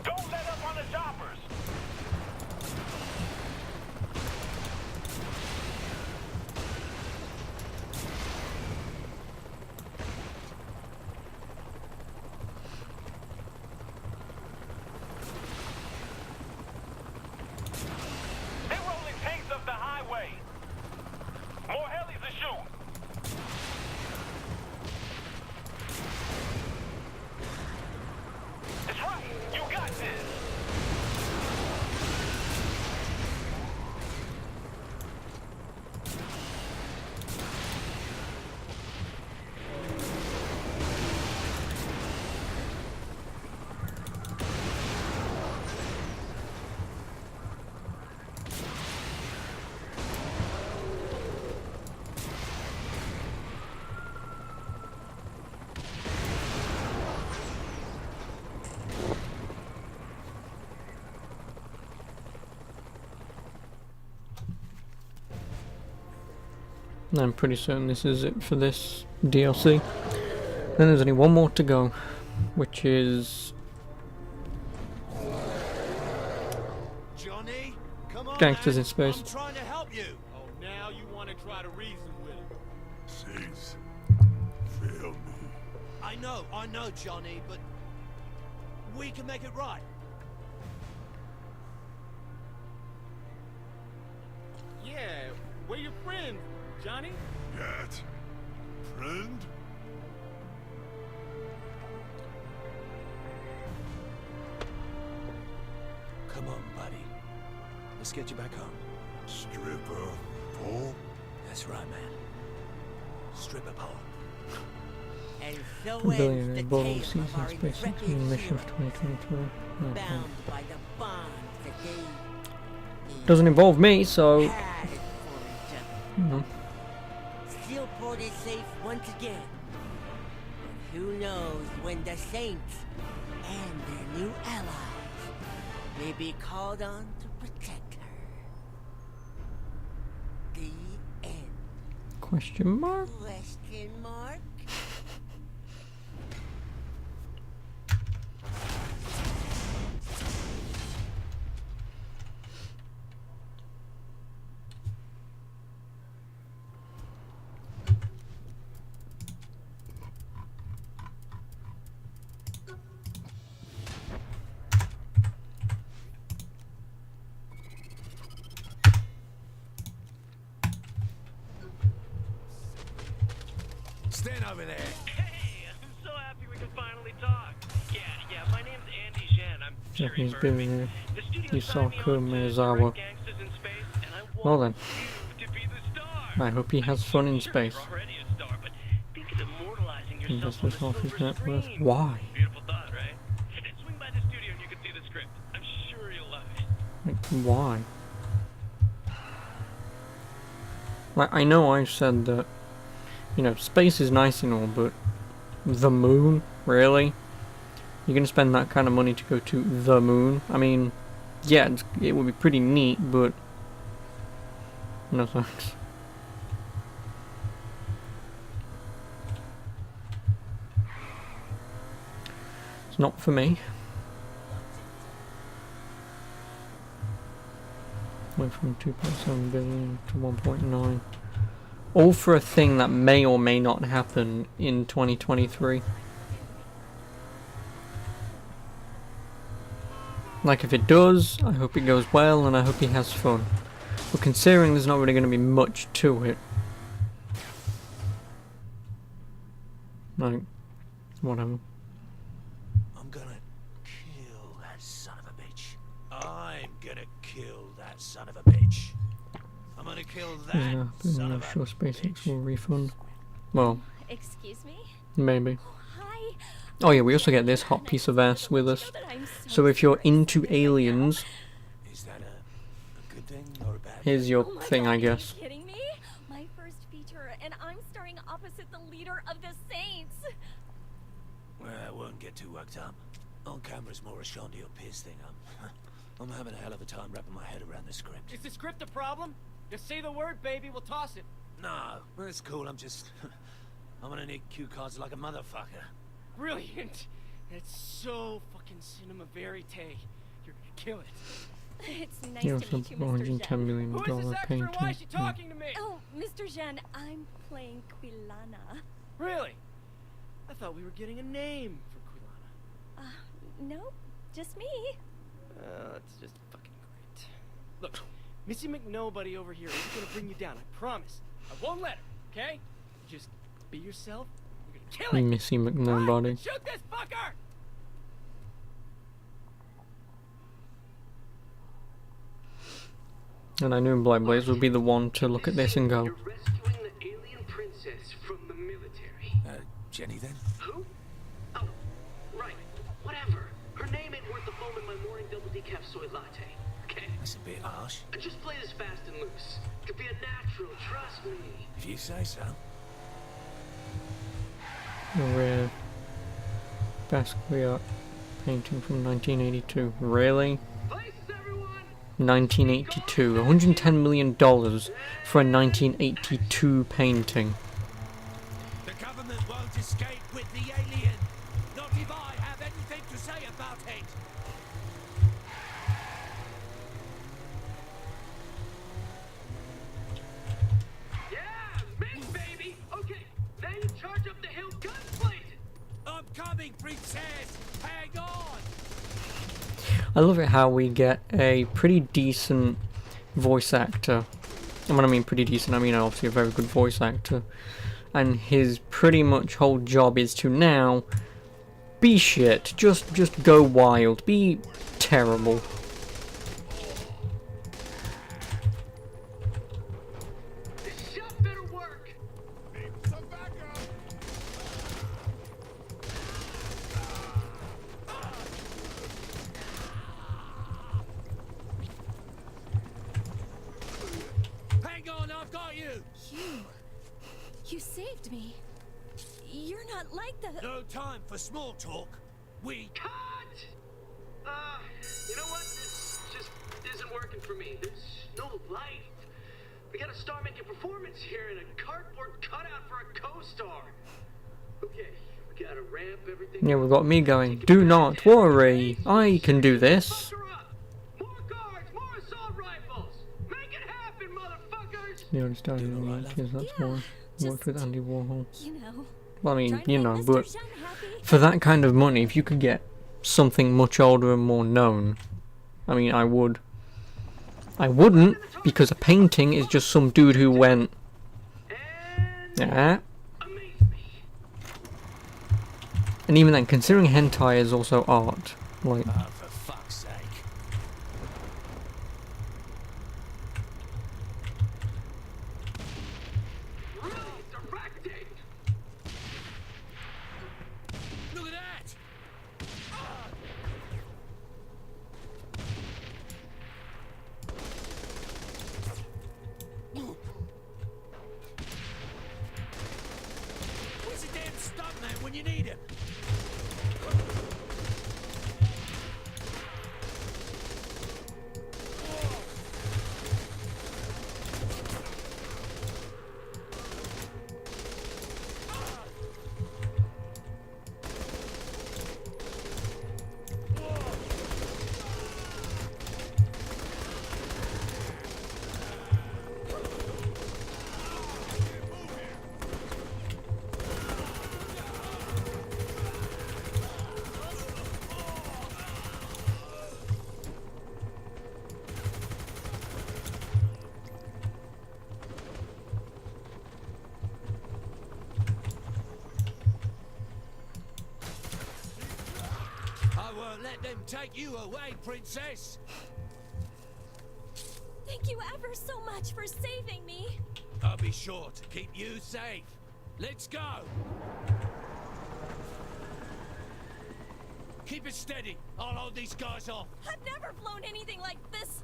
Don't let up on the choppers. They're rolling tanks up the highway. More helis to shoot. That's right. You got this. I'm pretty certain this is it for this DLC. Then there's only one more to go, which is Johnny, come on, Gangsters man. in Space. I'm trying to help you. Oh, now you want to try to reason with him. Cease. Feel me. I know, Johnny, but we can make it right. Yeah, we're your friends, Johnny. Yet. Friend? Come on, buddy. Let's get you back home. Stripper pole? That's right, man. Stripper pole. And so Billionaire ends the Ball tale Season of our Space intrepid Team Mission hero, of 2023. bound by the bonds that they Doesn't involve me, so had for each other. you know. Steelport is safe once again. But who knows when the Saints and their new allies may be called on to protect her. The end. Question mark? Question mark? stand over there. Hey, I'm so happy we can finally talk. Yeah, my name's Andy Zhen. I'm Japanese Jerry Berman. billionaire The studio Yusaku signed me on to Miyazawa. direct Gangsters in Space, and I Well want then, you to be the star. I hope he has fun in space. You're already a star, but think of immortalizing yourself on Investors the off his silver net worth. screen. Why? Beautiful thought, right? Swing by the studio and you can see the script. I'm sure you'll love it. Like, why? Like, I know I said that, you know, space is nice and all, but the moon? Really? You're gonna spend that kind of money to go to the moon? I mean, yeah, it would be pretty neat, but no thanks. It's not for me. Went from 2.7 billion to 1.9. All for a thing that may or may not happen in 2023. Like, if it does, I hope it goes well and I hope he has fun. But considering there's not really going to be much to it. Like, whatever. I'm gonna kill that son of a bitch. I'm gonna kill that son of a bitch. I'm gonna kill that Yeah, son I'm of not a sure SpaceX bitch. will refund. Well, Excuse me? maybe. Hi. Oh yeah, we also get this hot piece of ass with us. So if you're into aliens, Is that a good thing or a bad here's your thing, I guess. Are you kidding me? My first feature, and I'm starring opposite the leader of the Saints. Well, I won't get too worked up. On camera's more a Shandy or Piz thing. I'm having a hell of a time wrapping my head around the script. Is the script a problem? Just say the word, baby, we'll toss it. No, well, it's cool. I'm gonna need cue cards like a motherfucker. Brilliant. That's so fucking cinema verite. You're gonna kill it. It's nice He to also meet you, bought Mr. $110 Zhen. million Who is this extra and why painting. is she talking to me? Oh, Mr. Zhen, I'm playing Quilana. Really? I thought we were getting a name for Quilana. No, just me. That's just fucking great. Look, Missy McNobody over here isn't gonna bring you down, I promise. I won't let her, okay? Just be yourself. You're gonna kill it. Missy McNobody. Shoot this fucker! And I knew Black Blaze would be the one to look at this and go, You're rescuing the alien princess from the military. Jenny then? Who? Oh, right. Whatever. Her name ain't worth the foam in my morning double decaf soy latte. Okay? That's a bit harsh. Just play this fast and loose. Could be a natural, trust me. If you say so. a rare Basquiat painting from 1982. Really? 1982. $110 million for a 1982 painting. The government won't escape with the alien. Not if I have anything to say about it. Yeah, me, baby. Okay, then charge up the hill, guns blazing. I'm coming, princess. Hang on. I love it how we get a pretty decent voice actor. And when I mean pretty decent, I mean obviously a very good voice actor. And his pretty much whole job is to now be shit. Just go wild. Be terrible. This shot better work. Hang on, I've got you. You saved me. You're not like the... No time for small talk. We Cut! You know what? This just isn't working for me. There's no life. We got a star-making performance here and a cardboard cutout for a co-star. Okay, we gotta ramp everything. Yeah, we've got me going, do not worry, I can do this. He already started in the 80s, that's why. Worked with Andy Warhol. You know. Well, I mean, you know, but for that kind of money, if you could get something much older and more known, I mean, I would. I wouldn't, because a painting is just some dude who went, yeah, And even then, considering hentai is also art, like... Oh, for fuck's sake. Look at that! Where's the damn stuntman when you need him? I won't let them take you away, princess. Thank you ever so much for saving me. I'll be sure to keep you safe. Let's go. Keep it steady. I'll hold these guys off. I've never flown anything like this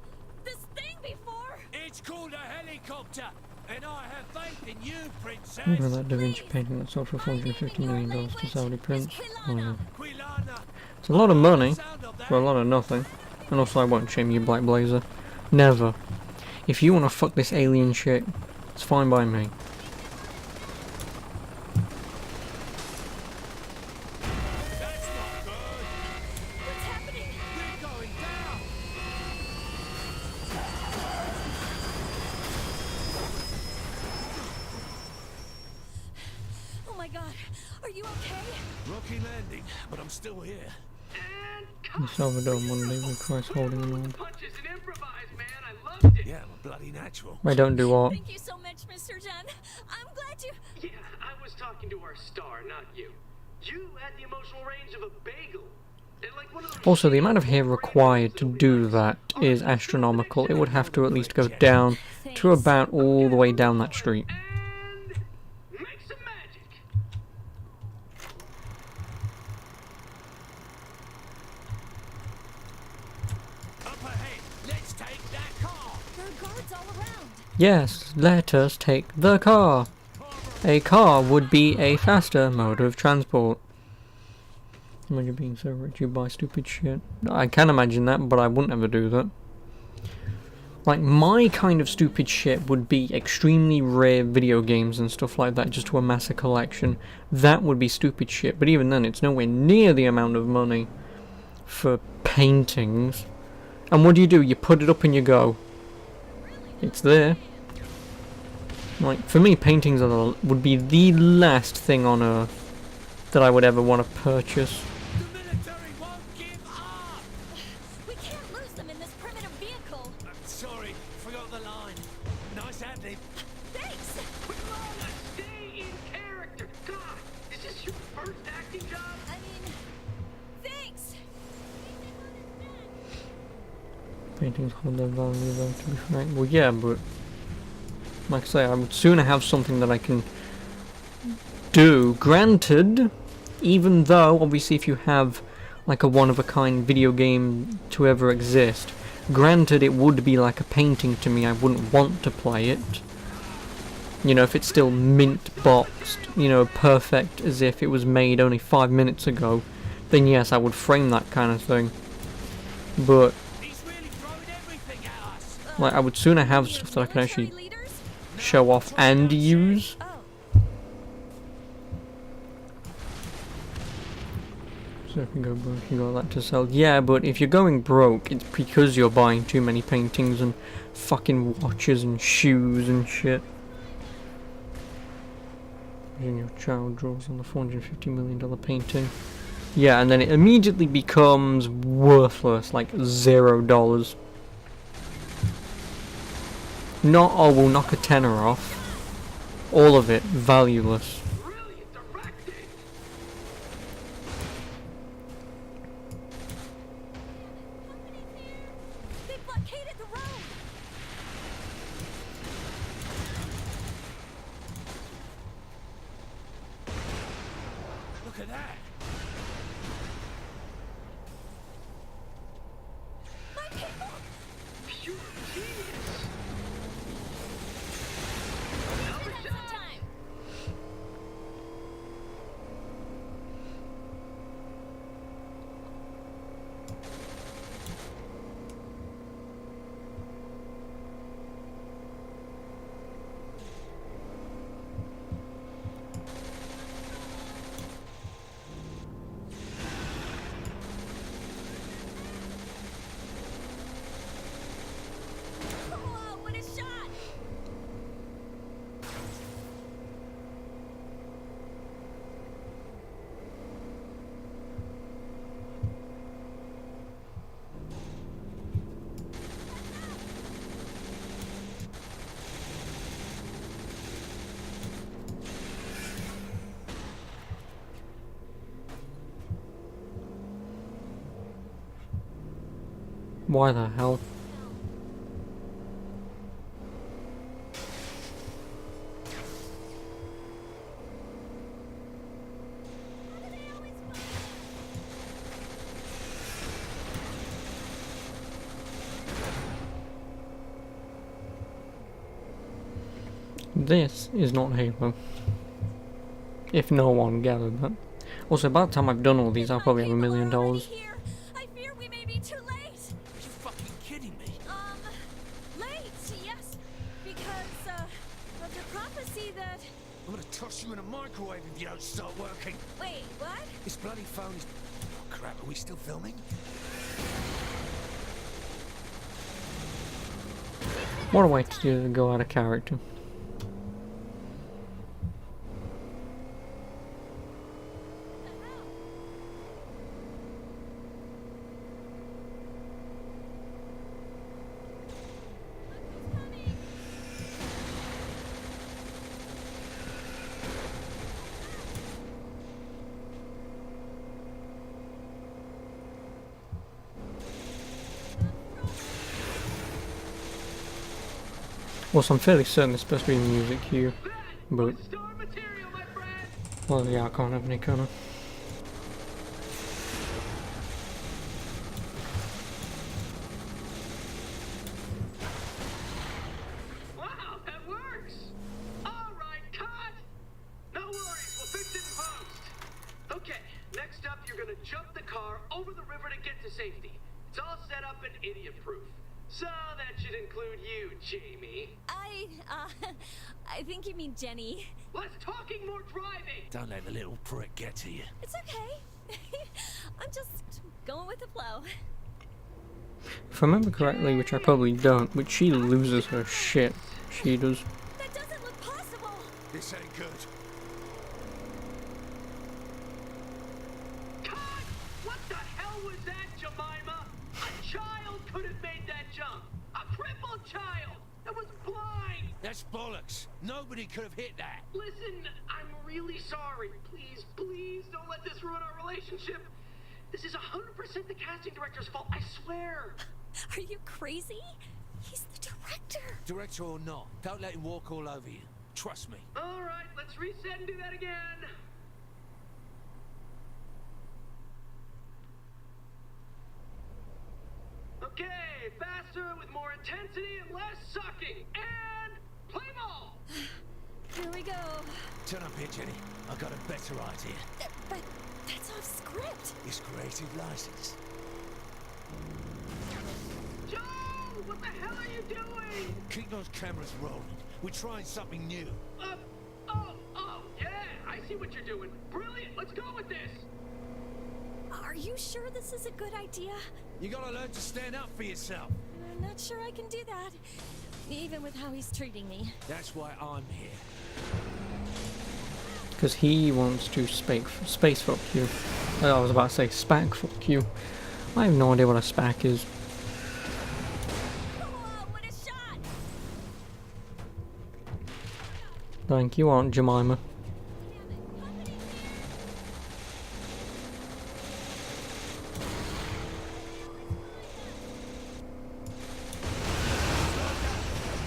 thing before. It's called a helicopter, and I have faith in you, princess. Look at that Da Vinci painting that sold for $450 million to Saudi prince. Oh, yeah. It's a lot of money for a lot of nothing. And also, I won't shame you, Black Blazer. Never. If you want to fuck this alien shit, it's fine by me. Oh my god, are you okay? Rocky landing, but I'm still here. The Salvador Monday with Christ holding him on. Yeah, I'm a bloody natural. I don't do art. Thank you so much, Mr. Jen. I'm glad you... Yeah, I was talking to our star, not you. You had the emotional range of a bagel. And like one of those... Also, the amount of hair required to do that is astronomical. It would have to at least go down to about all the way down that street. Yes, let us take the car. A car would be a faster mode of transport. Imagine being so rich you buy stupid shit. I can imagine that, but I wouldn't ever do that. Like, my kind of stupid shit would be extremely rare video games and stuff like that just to amass a collection. That would be stupid shit, but even then it's nowhere near the amount of money for paintings. And what do? You put it up and you go. It's there. Like, for me, paintings are would be the last thing on earth that I would ever want to purchase. We can't lose them in this primitive vehicle. Sorry, forgot the line. Nice ad-lib. Thanks. Stay in character. God, is this your first acting job? I mean, thanks. Paintings hold their value though, to be frank. Well, yeah, but like I say, I would sooner have something that I can do. Granted, even though, obviously, if you have like a one-of-a-kind video game to ever exist, granted, it would be like a painting to me. I wouldn't want to play it. You know, if it's still mint-boxed, you know, perfect as if it was made only 5 minutes ago, then yes, I would frame that kind of thing. But like, I would sooner have stuff that I can actually show off and use. So if you go broke, you got that to sell. Yeah, but if you're going broke, it's because you're buying too many paintings and fucking watches and shoes and shit. And your child draws on the $450 million painting. Yeah, and then it immediately becomes worthless, like $0. Not, oh, we'll knock a tenner off. All of it, valueless. Look at that. My people! Pure genius. That's the time! Oh, what a shot! Why the hell? This is not Halo. If no one gathered that. Also, by the time I've done all these, I'll probably have $1 million. Here. I fear we may be too late. Are you fucking kidding me? Late, yes. Because, of the prophecy that... I'm gonna toss you in a microwave if you don't start working. Wait, what? This bloody phone is... Oh, crap, are we still filming? What a way to go out of character. Also, I'm fairly certain there's supposed to be music here, but... Well, yeah, I can't have any kind of... Wow, that works! Alright, cut! No worries, we'll fix it in post. Okay, next up you're gonna jump the car over the river to get to safety. It's all set up and idiot-proof. So that should include you, Jamie. I think you mean Jenny. Less talking, more driving! Don't let the little prick get to you. It's okay. I'm just going with the flow. If I remember correctly, which I probably don't, but she loses her shit. She does. That doesn't look possible. This ain't good. Cut! What the hell was that, Jemima? A child could have made that jump. A crippled child that was blind. That's bollocks. Nobody could have hit that. Listen, I'm really sorry. Please, please don't let this ruin our relationship. This is 100% the casting director's fault, I swear. Are you crazy? He's the director. Director or not, don't let him walk all over you. Trust me. All right, let's reset and do that again. Okay, faster with more intensity and less sucking. And play ball. Here we go. Turn up here, Jenny. I got a better idea. But that's off script. It's creative license. Joe, what the hell are you doing? Keep those cameras rolling. We're trying something new. Yeah, I see what you're doing. Brilliant, let's go with this. Are you sure this is a good idea? You gotta learn to stand up for yourself. I'm not sure I can do that, even with how he's treating me. That's why I'm here. Because he wants to space fuck you. I was about to say spac fuck you. I have no idea what a spac is. Oh, what a shot! Thank you, Aunt Jemima.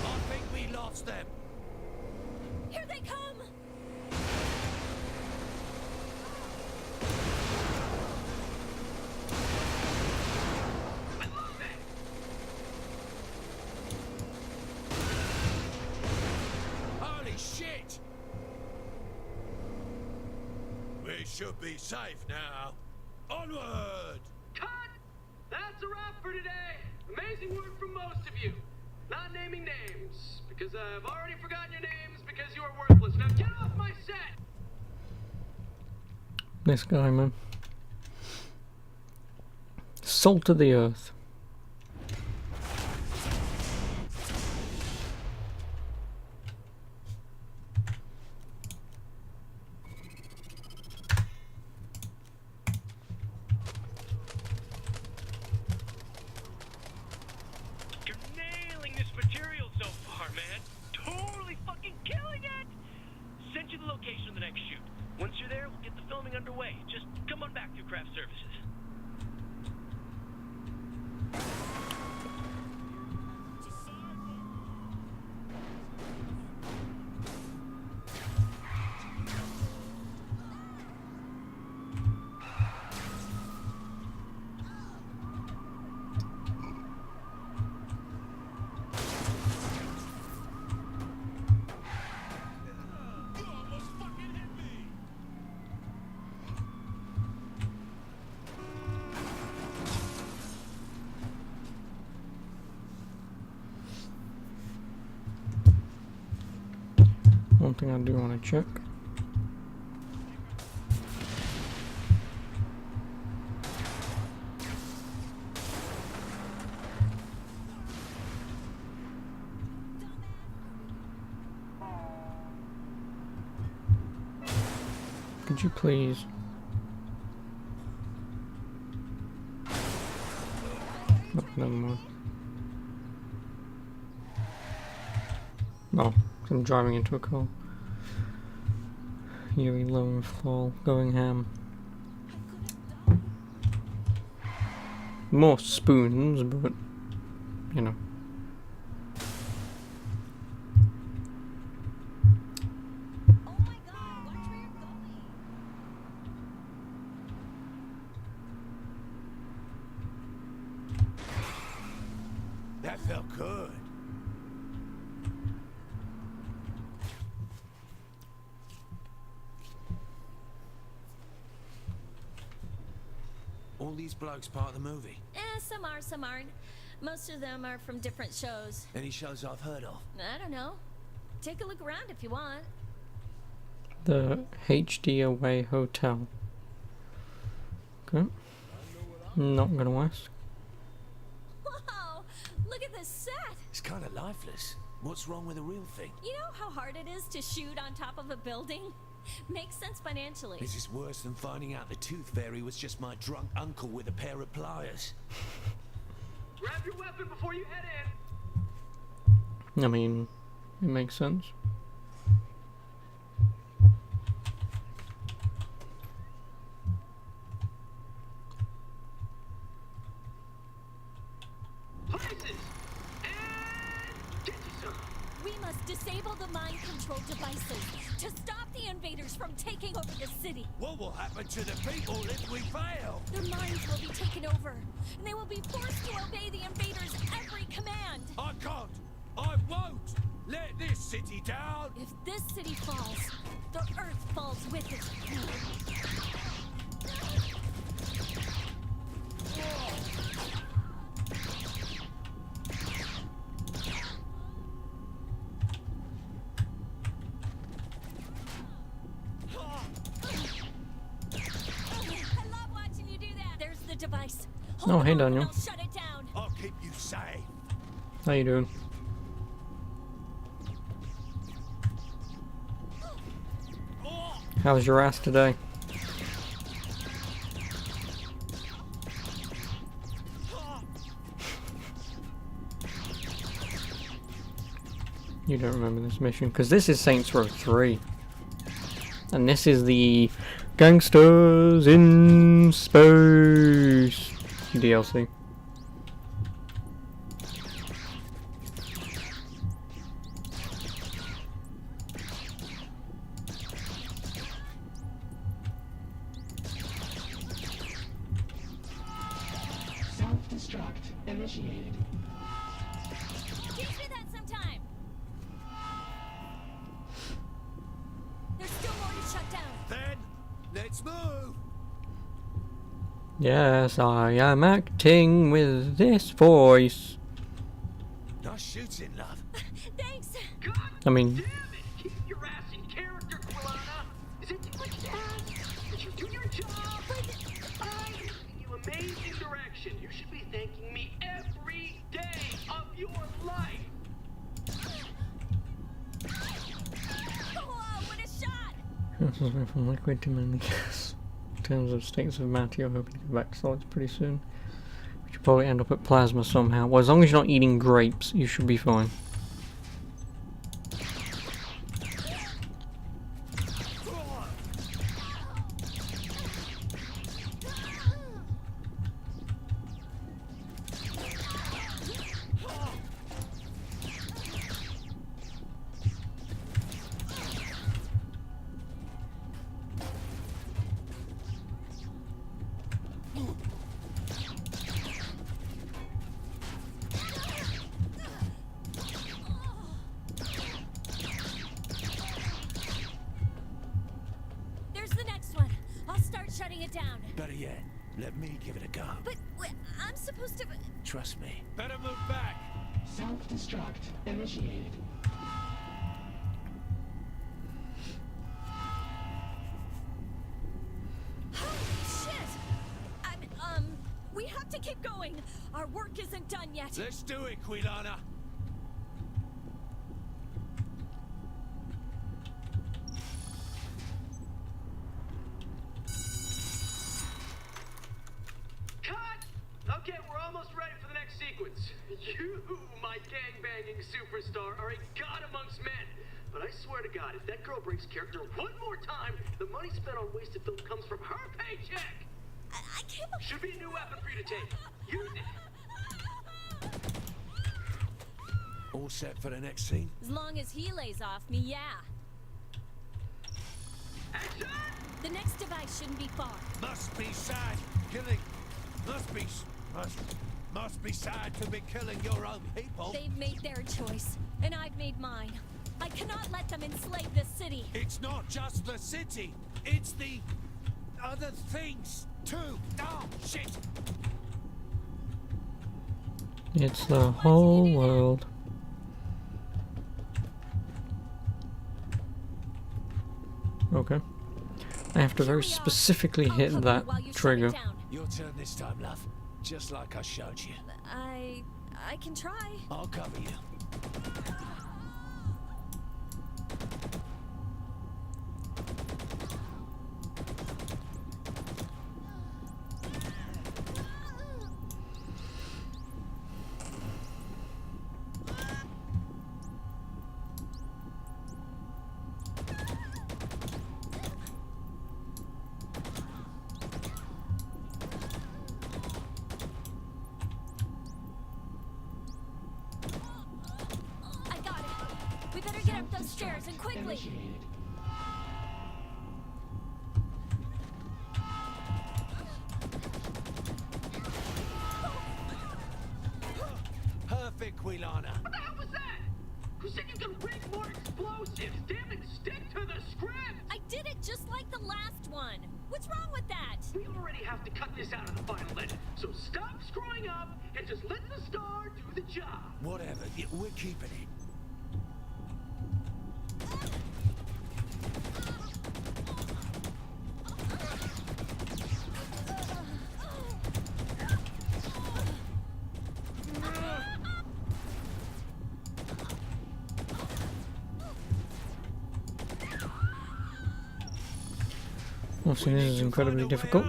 I think we lost them. Here they come! shit! We should be safe now. Onward! Cut! That's a wrap for today. Amazing work from most of you. Not naming names, because I've already forgotten your names because you are worthless. Now get off my set! This guy, man. Salt of the earth. You're nailing this material so far, man. Totally fucking killing it! Send you the location of the next shoot. Once you're there, we'll get the filming underway. Just come on back through craft services. One thing I do want to check. Could you please? Oh, never mind. Oh, I'm driving into a car. Yuri Lowenthal going ham. More spoons, but you know. That felt good. All these blokes part of the movie? Some are, some aren't. Most of them are from different shows. Any shows I've heard of? I don't know. Take a look around if you want. The HD Away Hotel. Okay. Not gonna ask. Wow! Look at this set! It's kind of lifeless. What's wrong with the real thing? You know how hard it is to shoot on top of a building? Makes sense financially. This is worse than finding out the Tooth Fairy was just my drunk uncle with a pair of pliers. Grab your weapon before you head in. I mean, it makes sense. Places! And get you some. We must disable the mind control devices to stop the invaders from taking over the city. What will happen to the people if we fail? Their minds will be taken over, and they will be forced to obey the invaders' every command. I can't! I won't! Let this city down! If this city falls, the earth falls with it. I love watching you do that. There's the device. Oh, hey, on, Daniel. I'll shut it down. I'll keep you safe. How you doing? How's your ass today? You don't remember this mission, because this is Saints Row 3. And this is the Gangsters in Space DLC. Self-destruct initiated. Teach me that sometime. Let's move. Yes, I am acting with this voice. Not shooting, love. Thanks. I mean, Keep your ass in character, Quilana. Is it too much to ask? Did you do your job? I'm giving you amazing direction. You should be thanking me every day of your life. Whoa, what a shot! this is going from liquid to mainly gas. In terms of states of matter, you're hoping to get back to solids pretty soon. But you'll probably end up at plasma somehow. Well, as long as you're not eating grapes, you should be fine. There's the next one. I'll start shutting it down. Better yet, let me give it a go. But I'm supposed to... Trust me. Better move back. Self-destruct initiated. Shit! We have to keep going. Our work isn't done yet. Let's do it, Quilana. Cut! Okay, we're almost ready for the next sequence. You, my gang-banging superstar, are a god amongst men. But I swear to God, if that girl breaks character one more time, the money spent on wasted film comes from her paycheck. I can't... Should be a new weapon for you to take. Use it. All set for the next scene? As long as he lays off me, yeah. Action! The next device shouldn't be far. Must be sad. Killing. Must be sad to be killing your own people. They've made their choice, and I've made mine. I cannot let them enslave this city. It's not just the city. It's the other things too. Oh, shit. It's the whole world. Okay. I have to very specifically hit that trigger. Your turn this time, love. Just like I showed you. I can try. I'll cover you. I got it. We better get up those stairs and quickly. Initiated. Perfect, Quilana. What the hell was that? Who said you could bring more explosives? Damn it, stick to the script! I did it just like the last one. What's wrong with that? We already have to cut this out of the final edit, so stop screwing up and just let the star do the job. Whatever. We're keeping it. Obviously, this is incredibly difficult.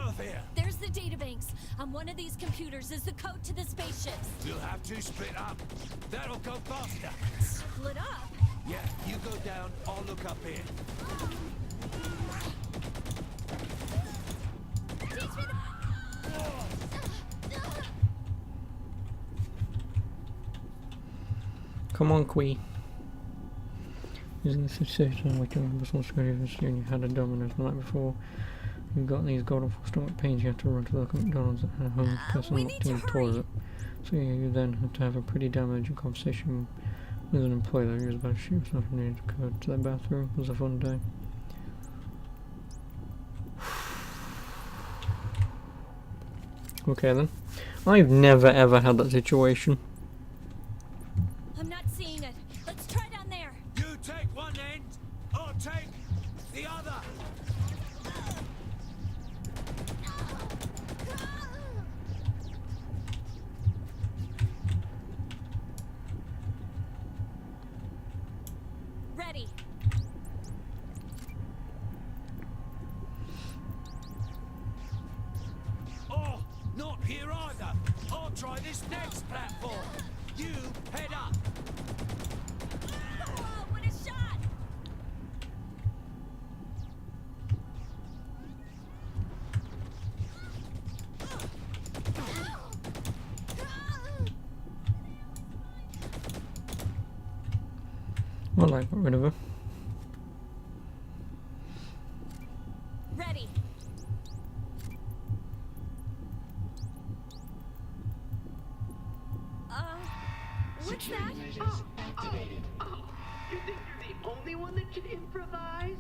There's the databanks. On one of these computers is the code to the spaceships. You'll have to split up. That'll go faster. Split up? Yeah, you go down, I'll look up here. Come on, Quee. Using the situation in which you have a security investigation, and you had a Domino's the night before. You've got these god awful stomach pains, you have to run to the McDonald's at home personal team toilet. So you then have to have a pretty damaging conversation with an employee that was about to shoot yourself and needed to go to the bathroom. It was a fun day. Okay then. I've never ever had that situation. I'm not seeing it. Let's try down there. You take one end, I'll take the other. Ready. Oh, not here either. I'll try this next platform. You head up. Oh, what a shot! Well, I got rid of her. Ready. What's that? Oh, you think you're the only one that can improvise?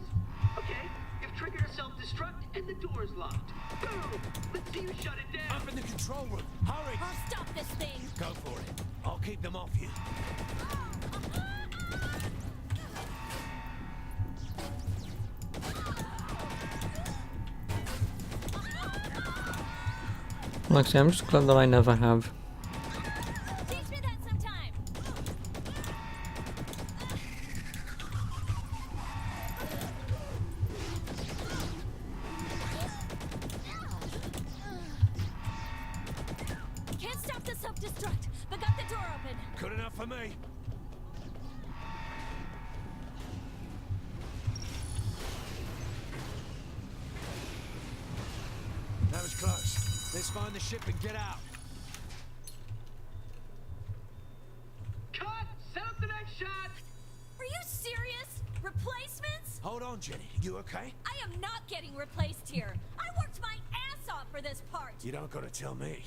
Okay, you've triggered a self-destruct and the door's locked. Boom! Let's see you shut it down. Up in the control room. Hurry. I'll stop this thing. Go for it. I'll keep them off you. Like I say, I'm just glad that I never have. Teach me that sometime. Can't stop the self-destruct, but got the door open. Good enough for me. That was close. Let's find the ship and get out. Cut! Set up the next shot! Are you serious? Replacements? Hold on, Jenny. You okay? I am not getting replaced here. I worked my ass off for this part. You don't gotta tell me.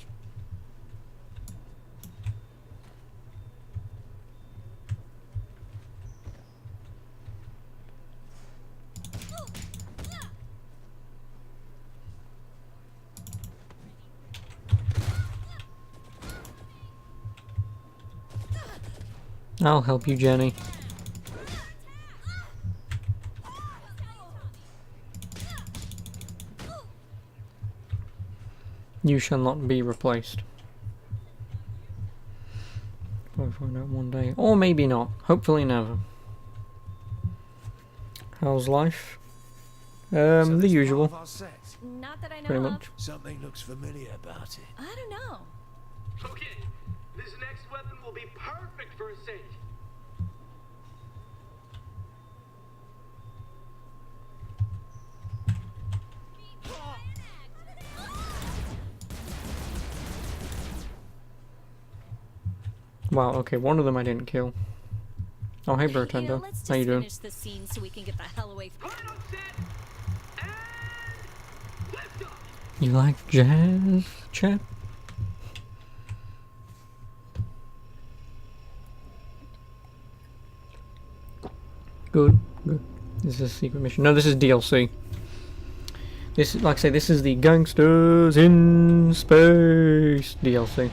I'll help you, Jenny. You shall not be replaced. I'll find out one day. Or maybe not. Hopefully never. How's life? The usual. Not that I know Pretty of. much. Something looks familiar about it. I don't know. Okay, this next weapon will be perfect for a sage. Wow, okay, one of them I didn't kill. Oh, hey, Here, Bartender. let's How you just doing? finish the scene so we can get the hell away from You like jazz, chap? Good, good. This is a secret mission. No, this is DLC. This, like I say, this is the Gangsters in Space DLC.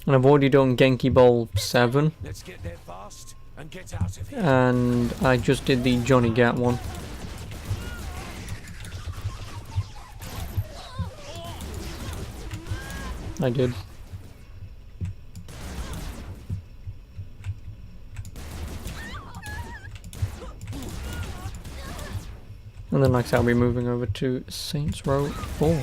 And I've already done Genki Bowl 7. Let's get there fast and get out of here. And I just did the Johnny Gat one. I did. And then like I said, I'll be moving over to Saints Row 4.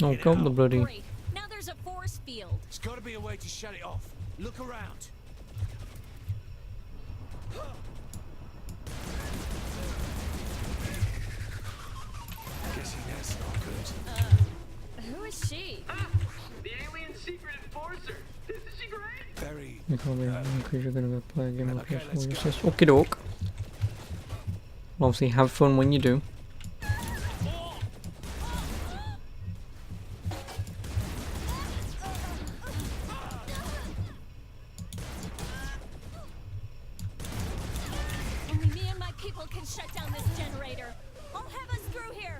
Oh, got the bloody... Great. Now there's a force field. There's got to be a way to shut it off. Look around. Guessing that's not good. Who is she? Ah, the alien secret enforcer. Isn't she great? very... You can't be because you're gonna go play a game of PS4. Okie doke. Obviously have fun when you do. Only me and my people can shut down this generator. I'll have us through here.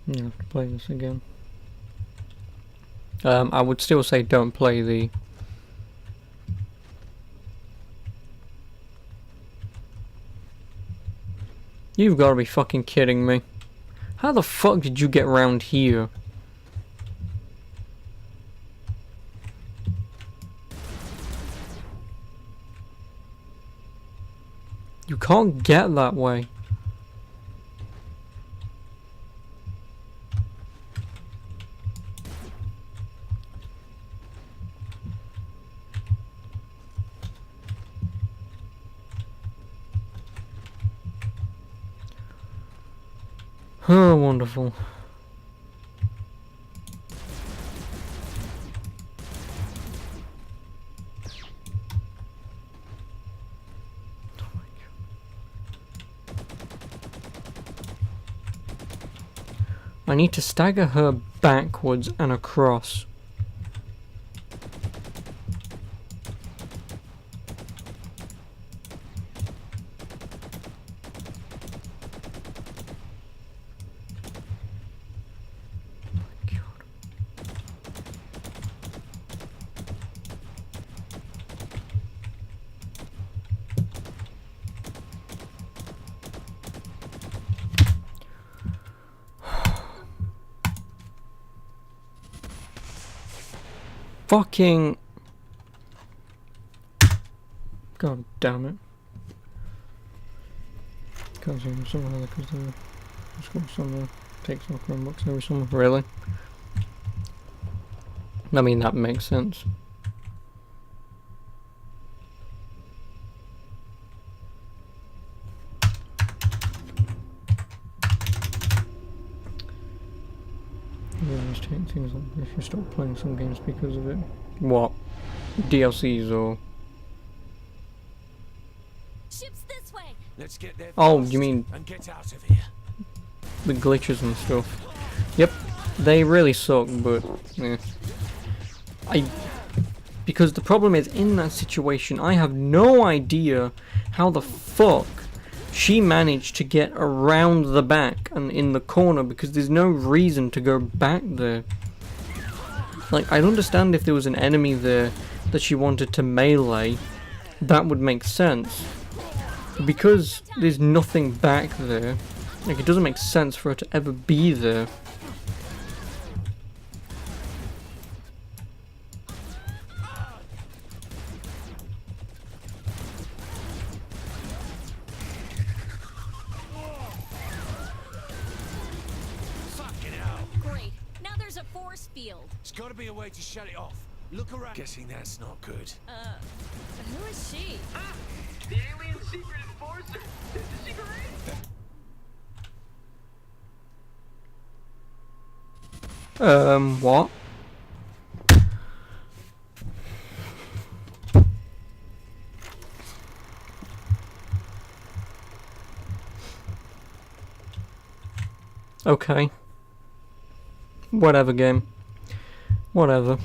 You have to play this again. I would still say don't play the... You've got to be fucking kidding me. How the fuck did you get around here? You can't get that way. Oh, wonderful. I need to stagger her backwards and across. Fucking... God damn it. Can't see them somewhere because they're... Just go somewhere. Take some Chromebooks every summer. Really? I mean, that makes sense. Things like if you stop playing some games because of it. What? DLCs or... Ships this way. Let's get there Oh, fast you mean and get out of here. the glitches and stuff. Yep, they really suck, but yeah. Because the problem is, in that situation, I have no idea how the fuck she managed to get around the back and in the corner, because there's no reason to go back there. Like, I'd understand if there was an enemy there that she wanted to melee, that would make sense. Because there's nothing back there, like, it doesn't make sense for her to ever be there. There's got to be a way to shut it off. Look around. Guessing that's not good. Who is she? Ah, the alien secret enforcer. It's the secret agent. What? Okay. Whatever, game. Whatever.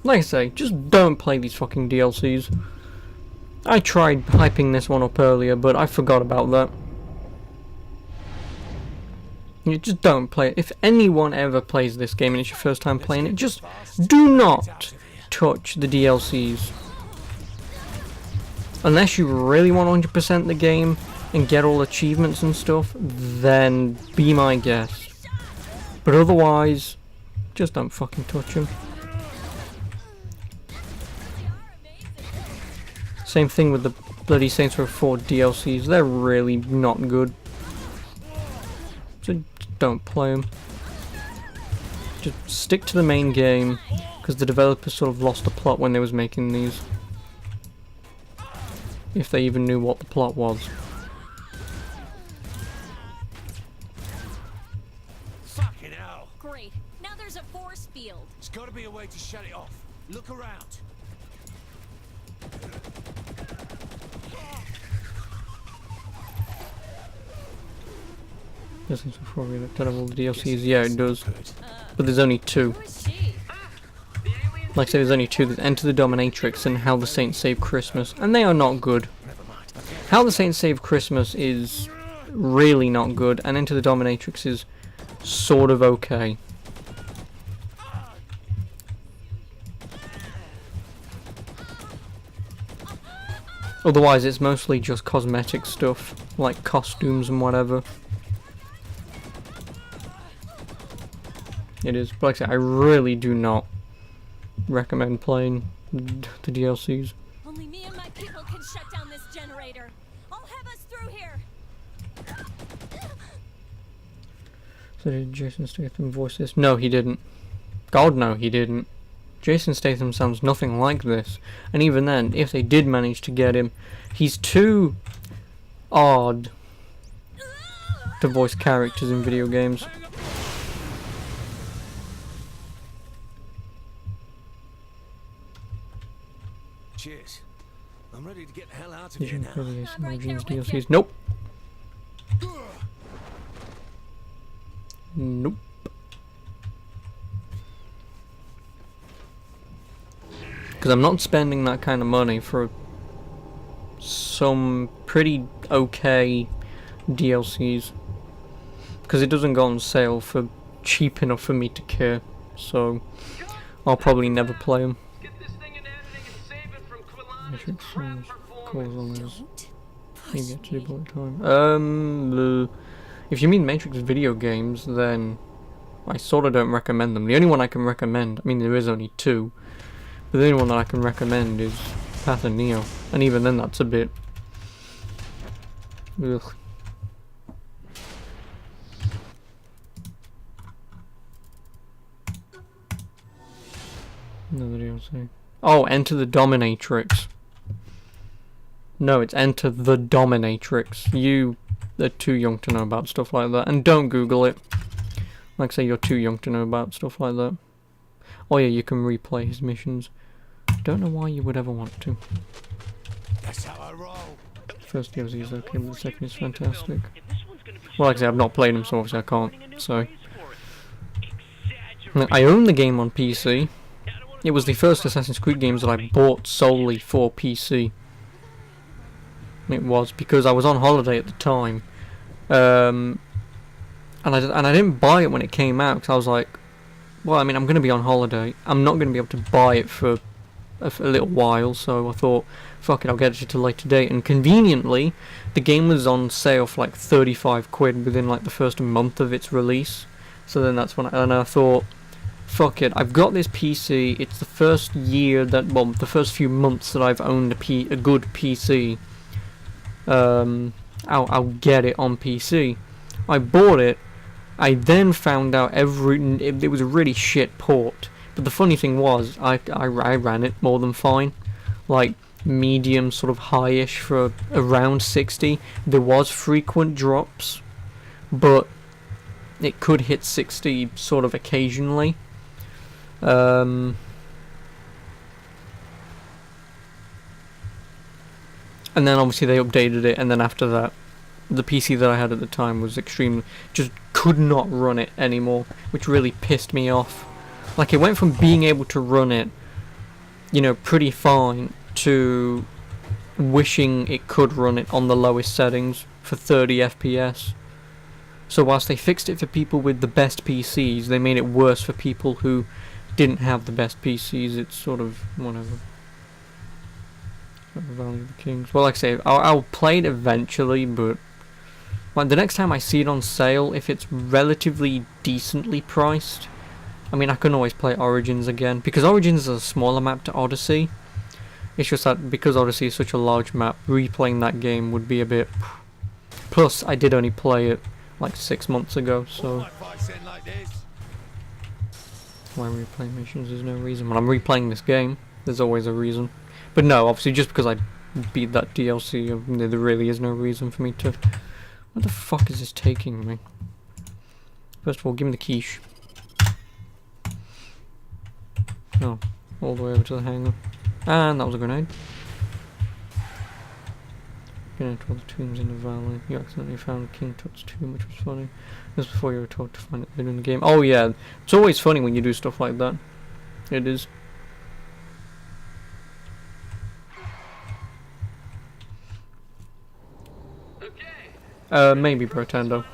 Like I say, just don't play these fucking DLCs. I tried hyping this one up earlier, but I forgot about that. You just don't play it. If anyone ever plays this game and it's your first time playing it, just do not touch the DLCs. Unless you really want to 100% the game and get all achievements and stuff, then be my guest. But otherwise, just don't fucking touch them. Same thing with the bloody Saints Row 4 DLCs. They're really not good. So don't play them. Just stick to the main game, because the developers sort of lost the plot when they was making these. If they even knew what the plot was. Great. Now there's a force field. There's got to be a way to shut it off. Look around. This is before we looked at all the DLCs. Yeah, it does. But there's only 2. Like I said, there's only 2. There's Enter the Dominatrix and How the Saints Save Christmas. And they are not good. How the Saints Save Christmas is really not good. And Enter the Dominatrix is sort of okay. Otherwise, it's mostly just cosmetic stuff, like costumes and whatever. It is, but like I said, I really do not recommend playing the DLCs. Only me and my people can shut down this generator. I'll have us through here. So did Jason Statham voice this? No, he didn't. God, no, he didn't. Jason Statham sounds nothing like this. And even then, if they did manage to get him, he's too odd to voice characters in video games. Cheers. I'm ready to get the hell out of Did here you now. play the Origins DLCs? Nope. Nope. Because I'm not spending that kind of money for some pretty okay DLCs. Because it doesn't go on sale for cheap enough for me to care. So I'll probably never play them. Matrix calls on this. You get to do bullet time. If you mean Matrix video games, then I sort of don't recommend them. The only one I can recommend, I mean there is only 2, but the only one that I can recommend is Path of Neo, and even then that's a bit... ugh. Another DLC. Oh, Enter the Dominatrix. No, it's Enter the Dominatrix. You are too young to know about stuff like that. And don't Google it. Like I say, you're too young to know about stuff like that. Oh yeah, you can replay his missions. Don't know why you would ever want to. That's how I roll. First DLC is okay, but the second is fantastic. Well, like I say, I've not played him, so obviously I can't. So I own the game on PC. It was the first Assassin's Creed games that I bought solely for PC. It was because I was on holiday at the time, and I didn't buy it when it came out because I was like, well, I mean, I'm going to be on holiday. I'm not going to be able to buy it for a little while, so I thought, fuck it, I'll get it at a later date. And conveniently, the game was on sale for like 35 quid within like the first month of its release. So then that's when I thought, fuck it, I've got this PC. It's the first year that, well, the first few months that I've owned a good PC. I'll get it on PC. I bought it. I then found out it was a really shit port. But the funny thing was, I ran it more than fine. Like, medium, sort of high-ish for around 60. There was frequent drops, but it could hit 60 sort of occasionally. And then obviously they updated it, and then after that, the PC that I had at the time was just could not run it anymore, which really pissed me off. Like, it went from being able to run it, you know, pretty fine, to wishing it could run it on the lowest settings for 30 FPS. So whilst they fixed it for people with the best PCs, they made it worse for people who didn't have the best PCs. It's sort of whatever. Valley of the Kings. Well, like I say, I'll play it eventually, but like the next time I see it on sale, if it's relatively decently priced, I mean, I can always play Origins again, because Origins is a smaller map to Odyssey. It's just that because Odyssey is such a large map, replaying that game would be a bit... Plus, I did only play it like 6 months ago, so... Why replay missions? There's no reason. When I'm replaying this game, there's always a reason. But no, obviously, just because I beat that DLC, there really is no reason for me to... Where the fuck is this taking me? First of all, give me the quiche. Oh, all the way over to the hangar. And that was a grenade. Getting to all the tombs in the valley. You accidentally found King Tut's tomb, which was funny. This was before you were told to find it later in the game. Oh yeah, it's always funny when you do stuff like that. It is. Maybe Brotando.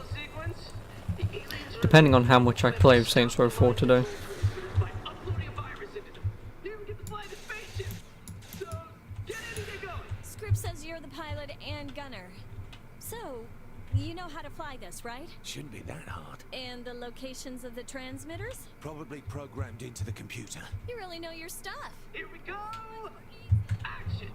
Depending on how much I play of Saints Row 4 today. Script says you're the pilot and gunner. So, you know how to fly this, right? Shouldn't be that hard. And the locations of the transmitters? Probably programmed into the computer. You really know your stuff. Here we go! Action!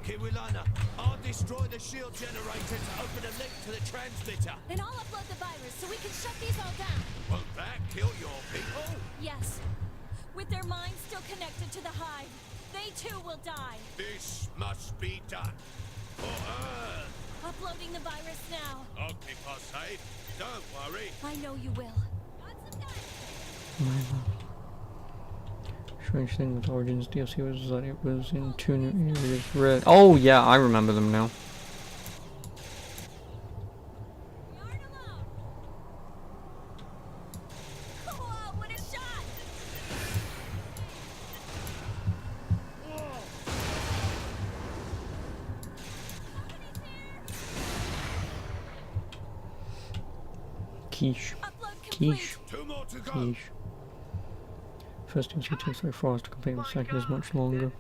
Kiwilana, I'll destroy the shield generator to open a link to the transmitter. And I'll upload the virus so we can shut these all down. Won't that kill your people? Yes. With their minds still connected to the hive, they too will die. This must be done. For Earth. Uploading the virus now. I'll keep us safe. Don't worry. I know you will. Strange thing with Origins DLC was that it was in 2 new areas. Oh yeah, I remember them now. Whoa, what a shot! Quiche. Quiche. Quiche. First DLC takes like 4 hours to complete, the second is much longer.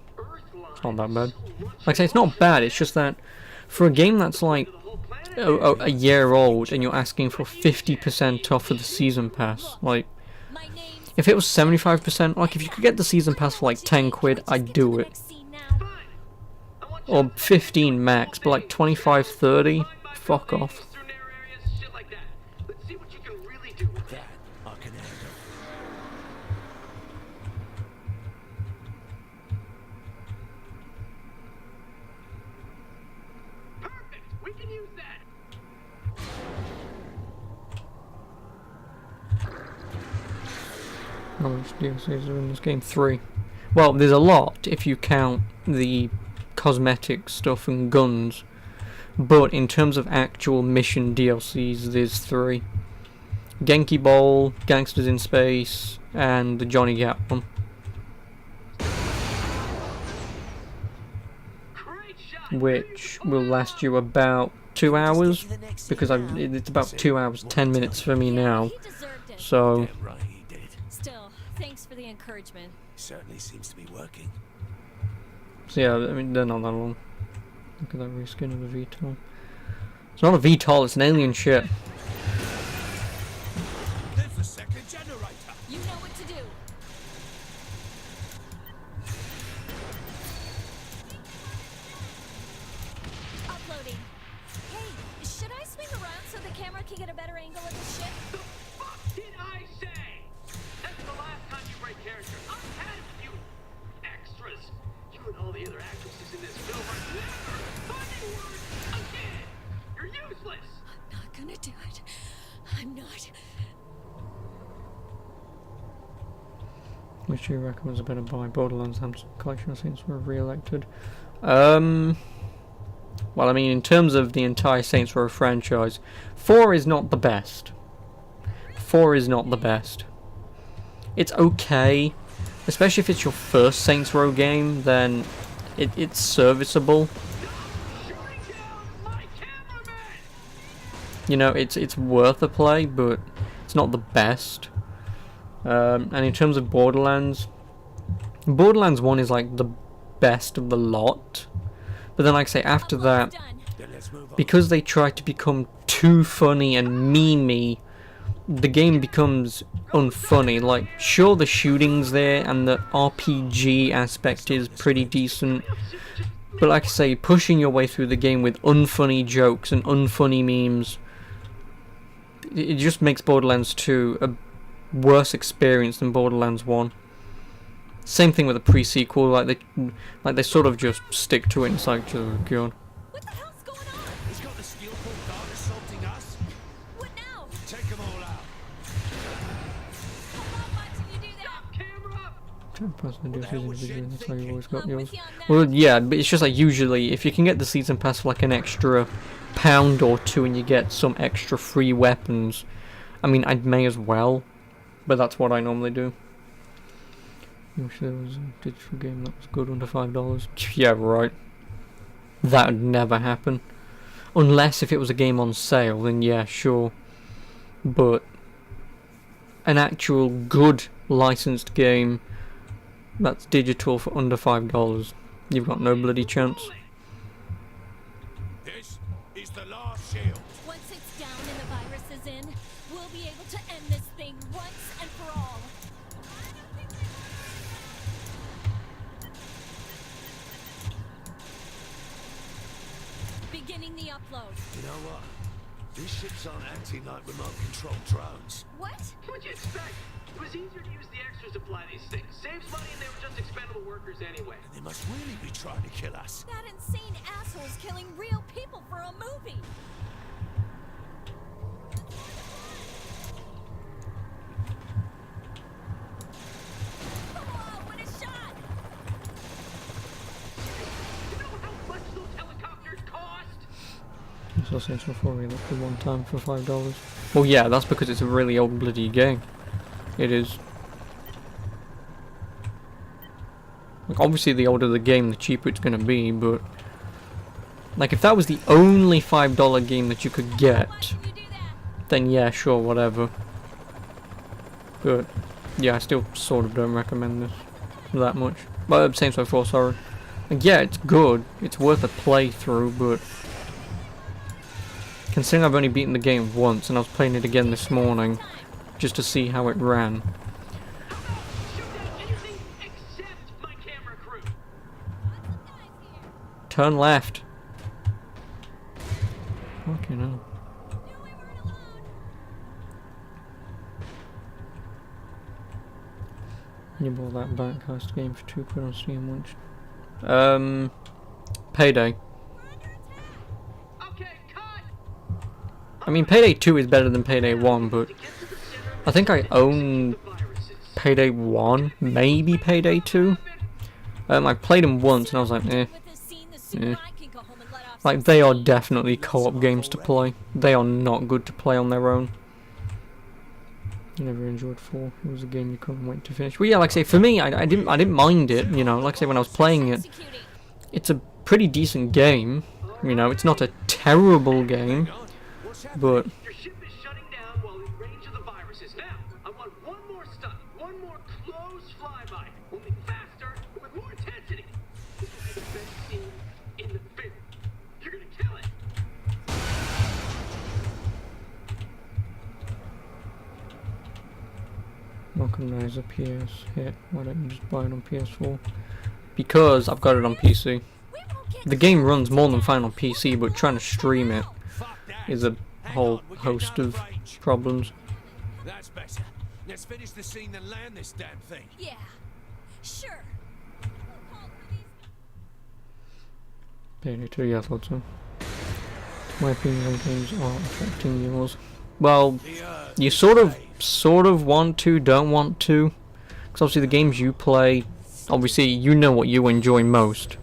It's not that bad. Like I say, it's not bad, it's just that for a game that's like a year old and you're asking for 50% off of the season pass, like if it was 75%, like if you could get the season pass for like 10 quid, I'd do it. Or 15 max, but like 25, 30, fuck off. How much DLCs are in this game? 3. Well, there's a lot if you count the cosmetic stuff and guns, but in terms of actual mission DLCs, there's 3. Genki Bowl, Gangsters in Space, and the Johnny Gat one. Which will last you about 2 hours, because it's about 2 hours 10 minutes for me now. So Still, thanks for the encouragement. Certainly seems to be working. So yeah, I mean, they're not that long. Look at that reskin of a VTOL. It's not a VTOL, it's an alien ship. There's the second generator. You know what to do. Uploading. Hey, should I swing around so the camera can get a better angle of the ship? The fuck did I say? That's the last time you break character. I'm had it with you extras. You and all the other actresses in this film are never finding words again. You're useless. I'm not gonna do it. I'm not. Which do you reckon was a better buy? Borderlands Hamster Collection Saints were re-elected. Well, I mean, in terms of the entire Saints Row franchise, 4 is not the best. 4 is not the best. It's okay, especially if it's your first Saints Row game, then it's serviceable. You know, it's worth a play, but it's not the best. And in terms of Borderlands 1 is like the best of the lot. But then, like I say, after that, because they try to become too funny and memey, the game becomes unfunny. Like, sure, the shooting's there and the RPG aspect is pretty decent, but like I say, pushing your way through the game with unfunny jokes and unfunny memes, it just makes Borderlands 2 a worse experience than Borderlands 1. Same thing with the pre-sequel, like they sort of just stick to it and it's like, oh god. What the hell's going on? He's got the steel pulled guard assaulting us. What now? Take them all out. I'm not watching you do that. Camera up. 10 pass and DLCs individually, that's how you always got yours. Well, yeah, but it's just like usually, if you can get the season pass for like an extra £1 or £2 and you get some extra free weapons, I mean, I may as well, but that's what I normally do. Wish there was a digital game that was good under $5. Yeah, right. That would never happen. Unless if it was a game on sale, then yeah, sure. But an actual good licensed game that's digital for under $5, you've got no bloody chance. This is the last shield. Once it's down and the virus is in, we'll be able to end this thing once and for all. Beginning the upload. You know what? These ships aren't acting like remote control drones. What? What'd you expect? It was easier to use the extras to fly these things. Saves money and they were just expendable workers anyway. They must really be trying to kill us. That insane asshole's killing real people for a movie. Oh, what a shot! You know how much those helicopters cost? It's also Essential 4 Reload for one time for $5. Well, yeah, that's because it's a really old bloody game. It is. Like, obviously, the older the game, the cheaper it's gonna be, but like, if that was the only $5 game that you could get, then yeah, sure, whatever. But yeah, I still sort of don't recommend this that much. But Saints Row 4, sorry. Like, yeah, it's good. It's worth a playthrough, but considering I've only beaten the game once, and I was playing it again this morning just to see how it ran. Turn left. Fucking hell. You bought that Backcast game for £2 on Steam once. Payday. I mean, Payday 2 is better than Payday 1, but I think I own Payday 1, maybe Payday 2. I played them once and I was like, eh. Like, they are definitely co-op games to play. They are not good to play on their own. I never enjoyed 4. It was a game you couldn't wait to finish. Well, yeah, like I say, for me, I didn't mind it. You know, like I say, when I was playing it, it's a pretty decent game. You know, it's not a terrible game, but Your ship is shutting down while in range of the viruses. Now, I want one more stunt, one more close flyby, only faster and with more intensity. This will be the best scene in the film. You're gonna kill it. welcome as a PS hit. Why don't you just buy it on PS4? Because I've got it on PC. The game runs more than fine on PC, but trying to stream it is a whole host of problems. That's better. Let's finish the scene and land this damn thing. Yeah, sure. Payday 2, yeah, I thought so. My opinion on games are affecting yours. Well, you sort of want to, don't want to. Because obviously the games you play, obviously you know what you enjoy most.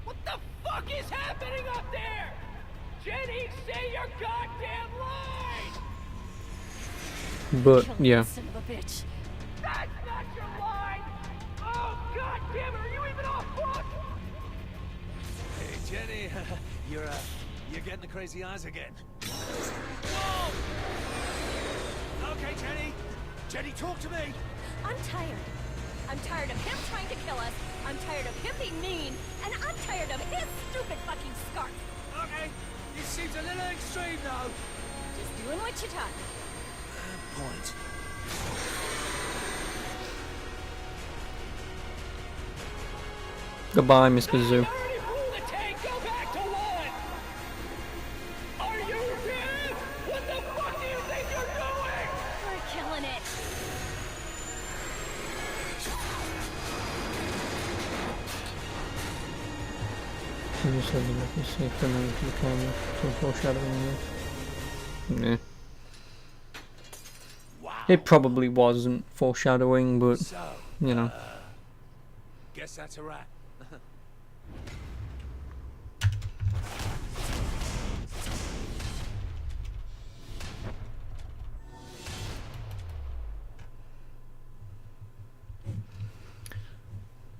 What the fuck is happening up there? Jenny, say your goddamn line! But, yeah. Son of a bitch. That's not your line! Oh, goddamn it, are you even off book? Hey, Jenny, you're getting the crazy eyes again. Whoa! Okay, Jenny. Jenny, talk to me. I'm tired. I'm tired of him trying to kill us. I'm tired of him being mean. And I'm tired of his stupid fucking scarf. Okay, this seems a little extreme, though. Just doing what you taught. Point. Goodbye, Mr. Zoo. We're killing it. You just have to make it safe for now to the camera. Some foreshadowing there. Nah. It probably wasn't foreshadowing, but, you know. Guess that's a wrap.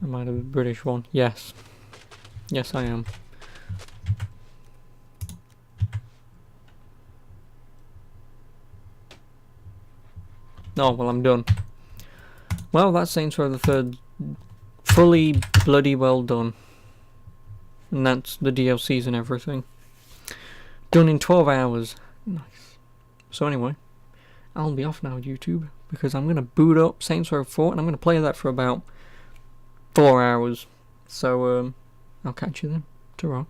Am I the British one? Yes. Yes, I am. Oh, well, I'm done. Well, that's Saints Row the Third fully bloody well done. And that's the DLCs and everything. Done in 12 hours. Nice. So anyway, I'll be off now, YouTube, because I'm going to boot up Saints Row 4 and I'm going to play that for about 4 hours. So, I'll catch you then. Ta-ra.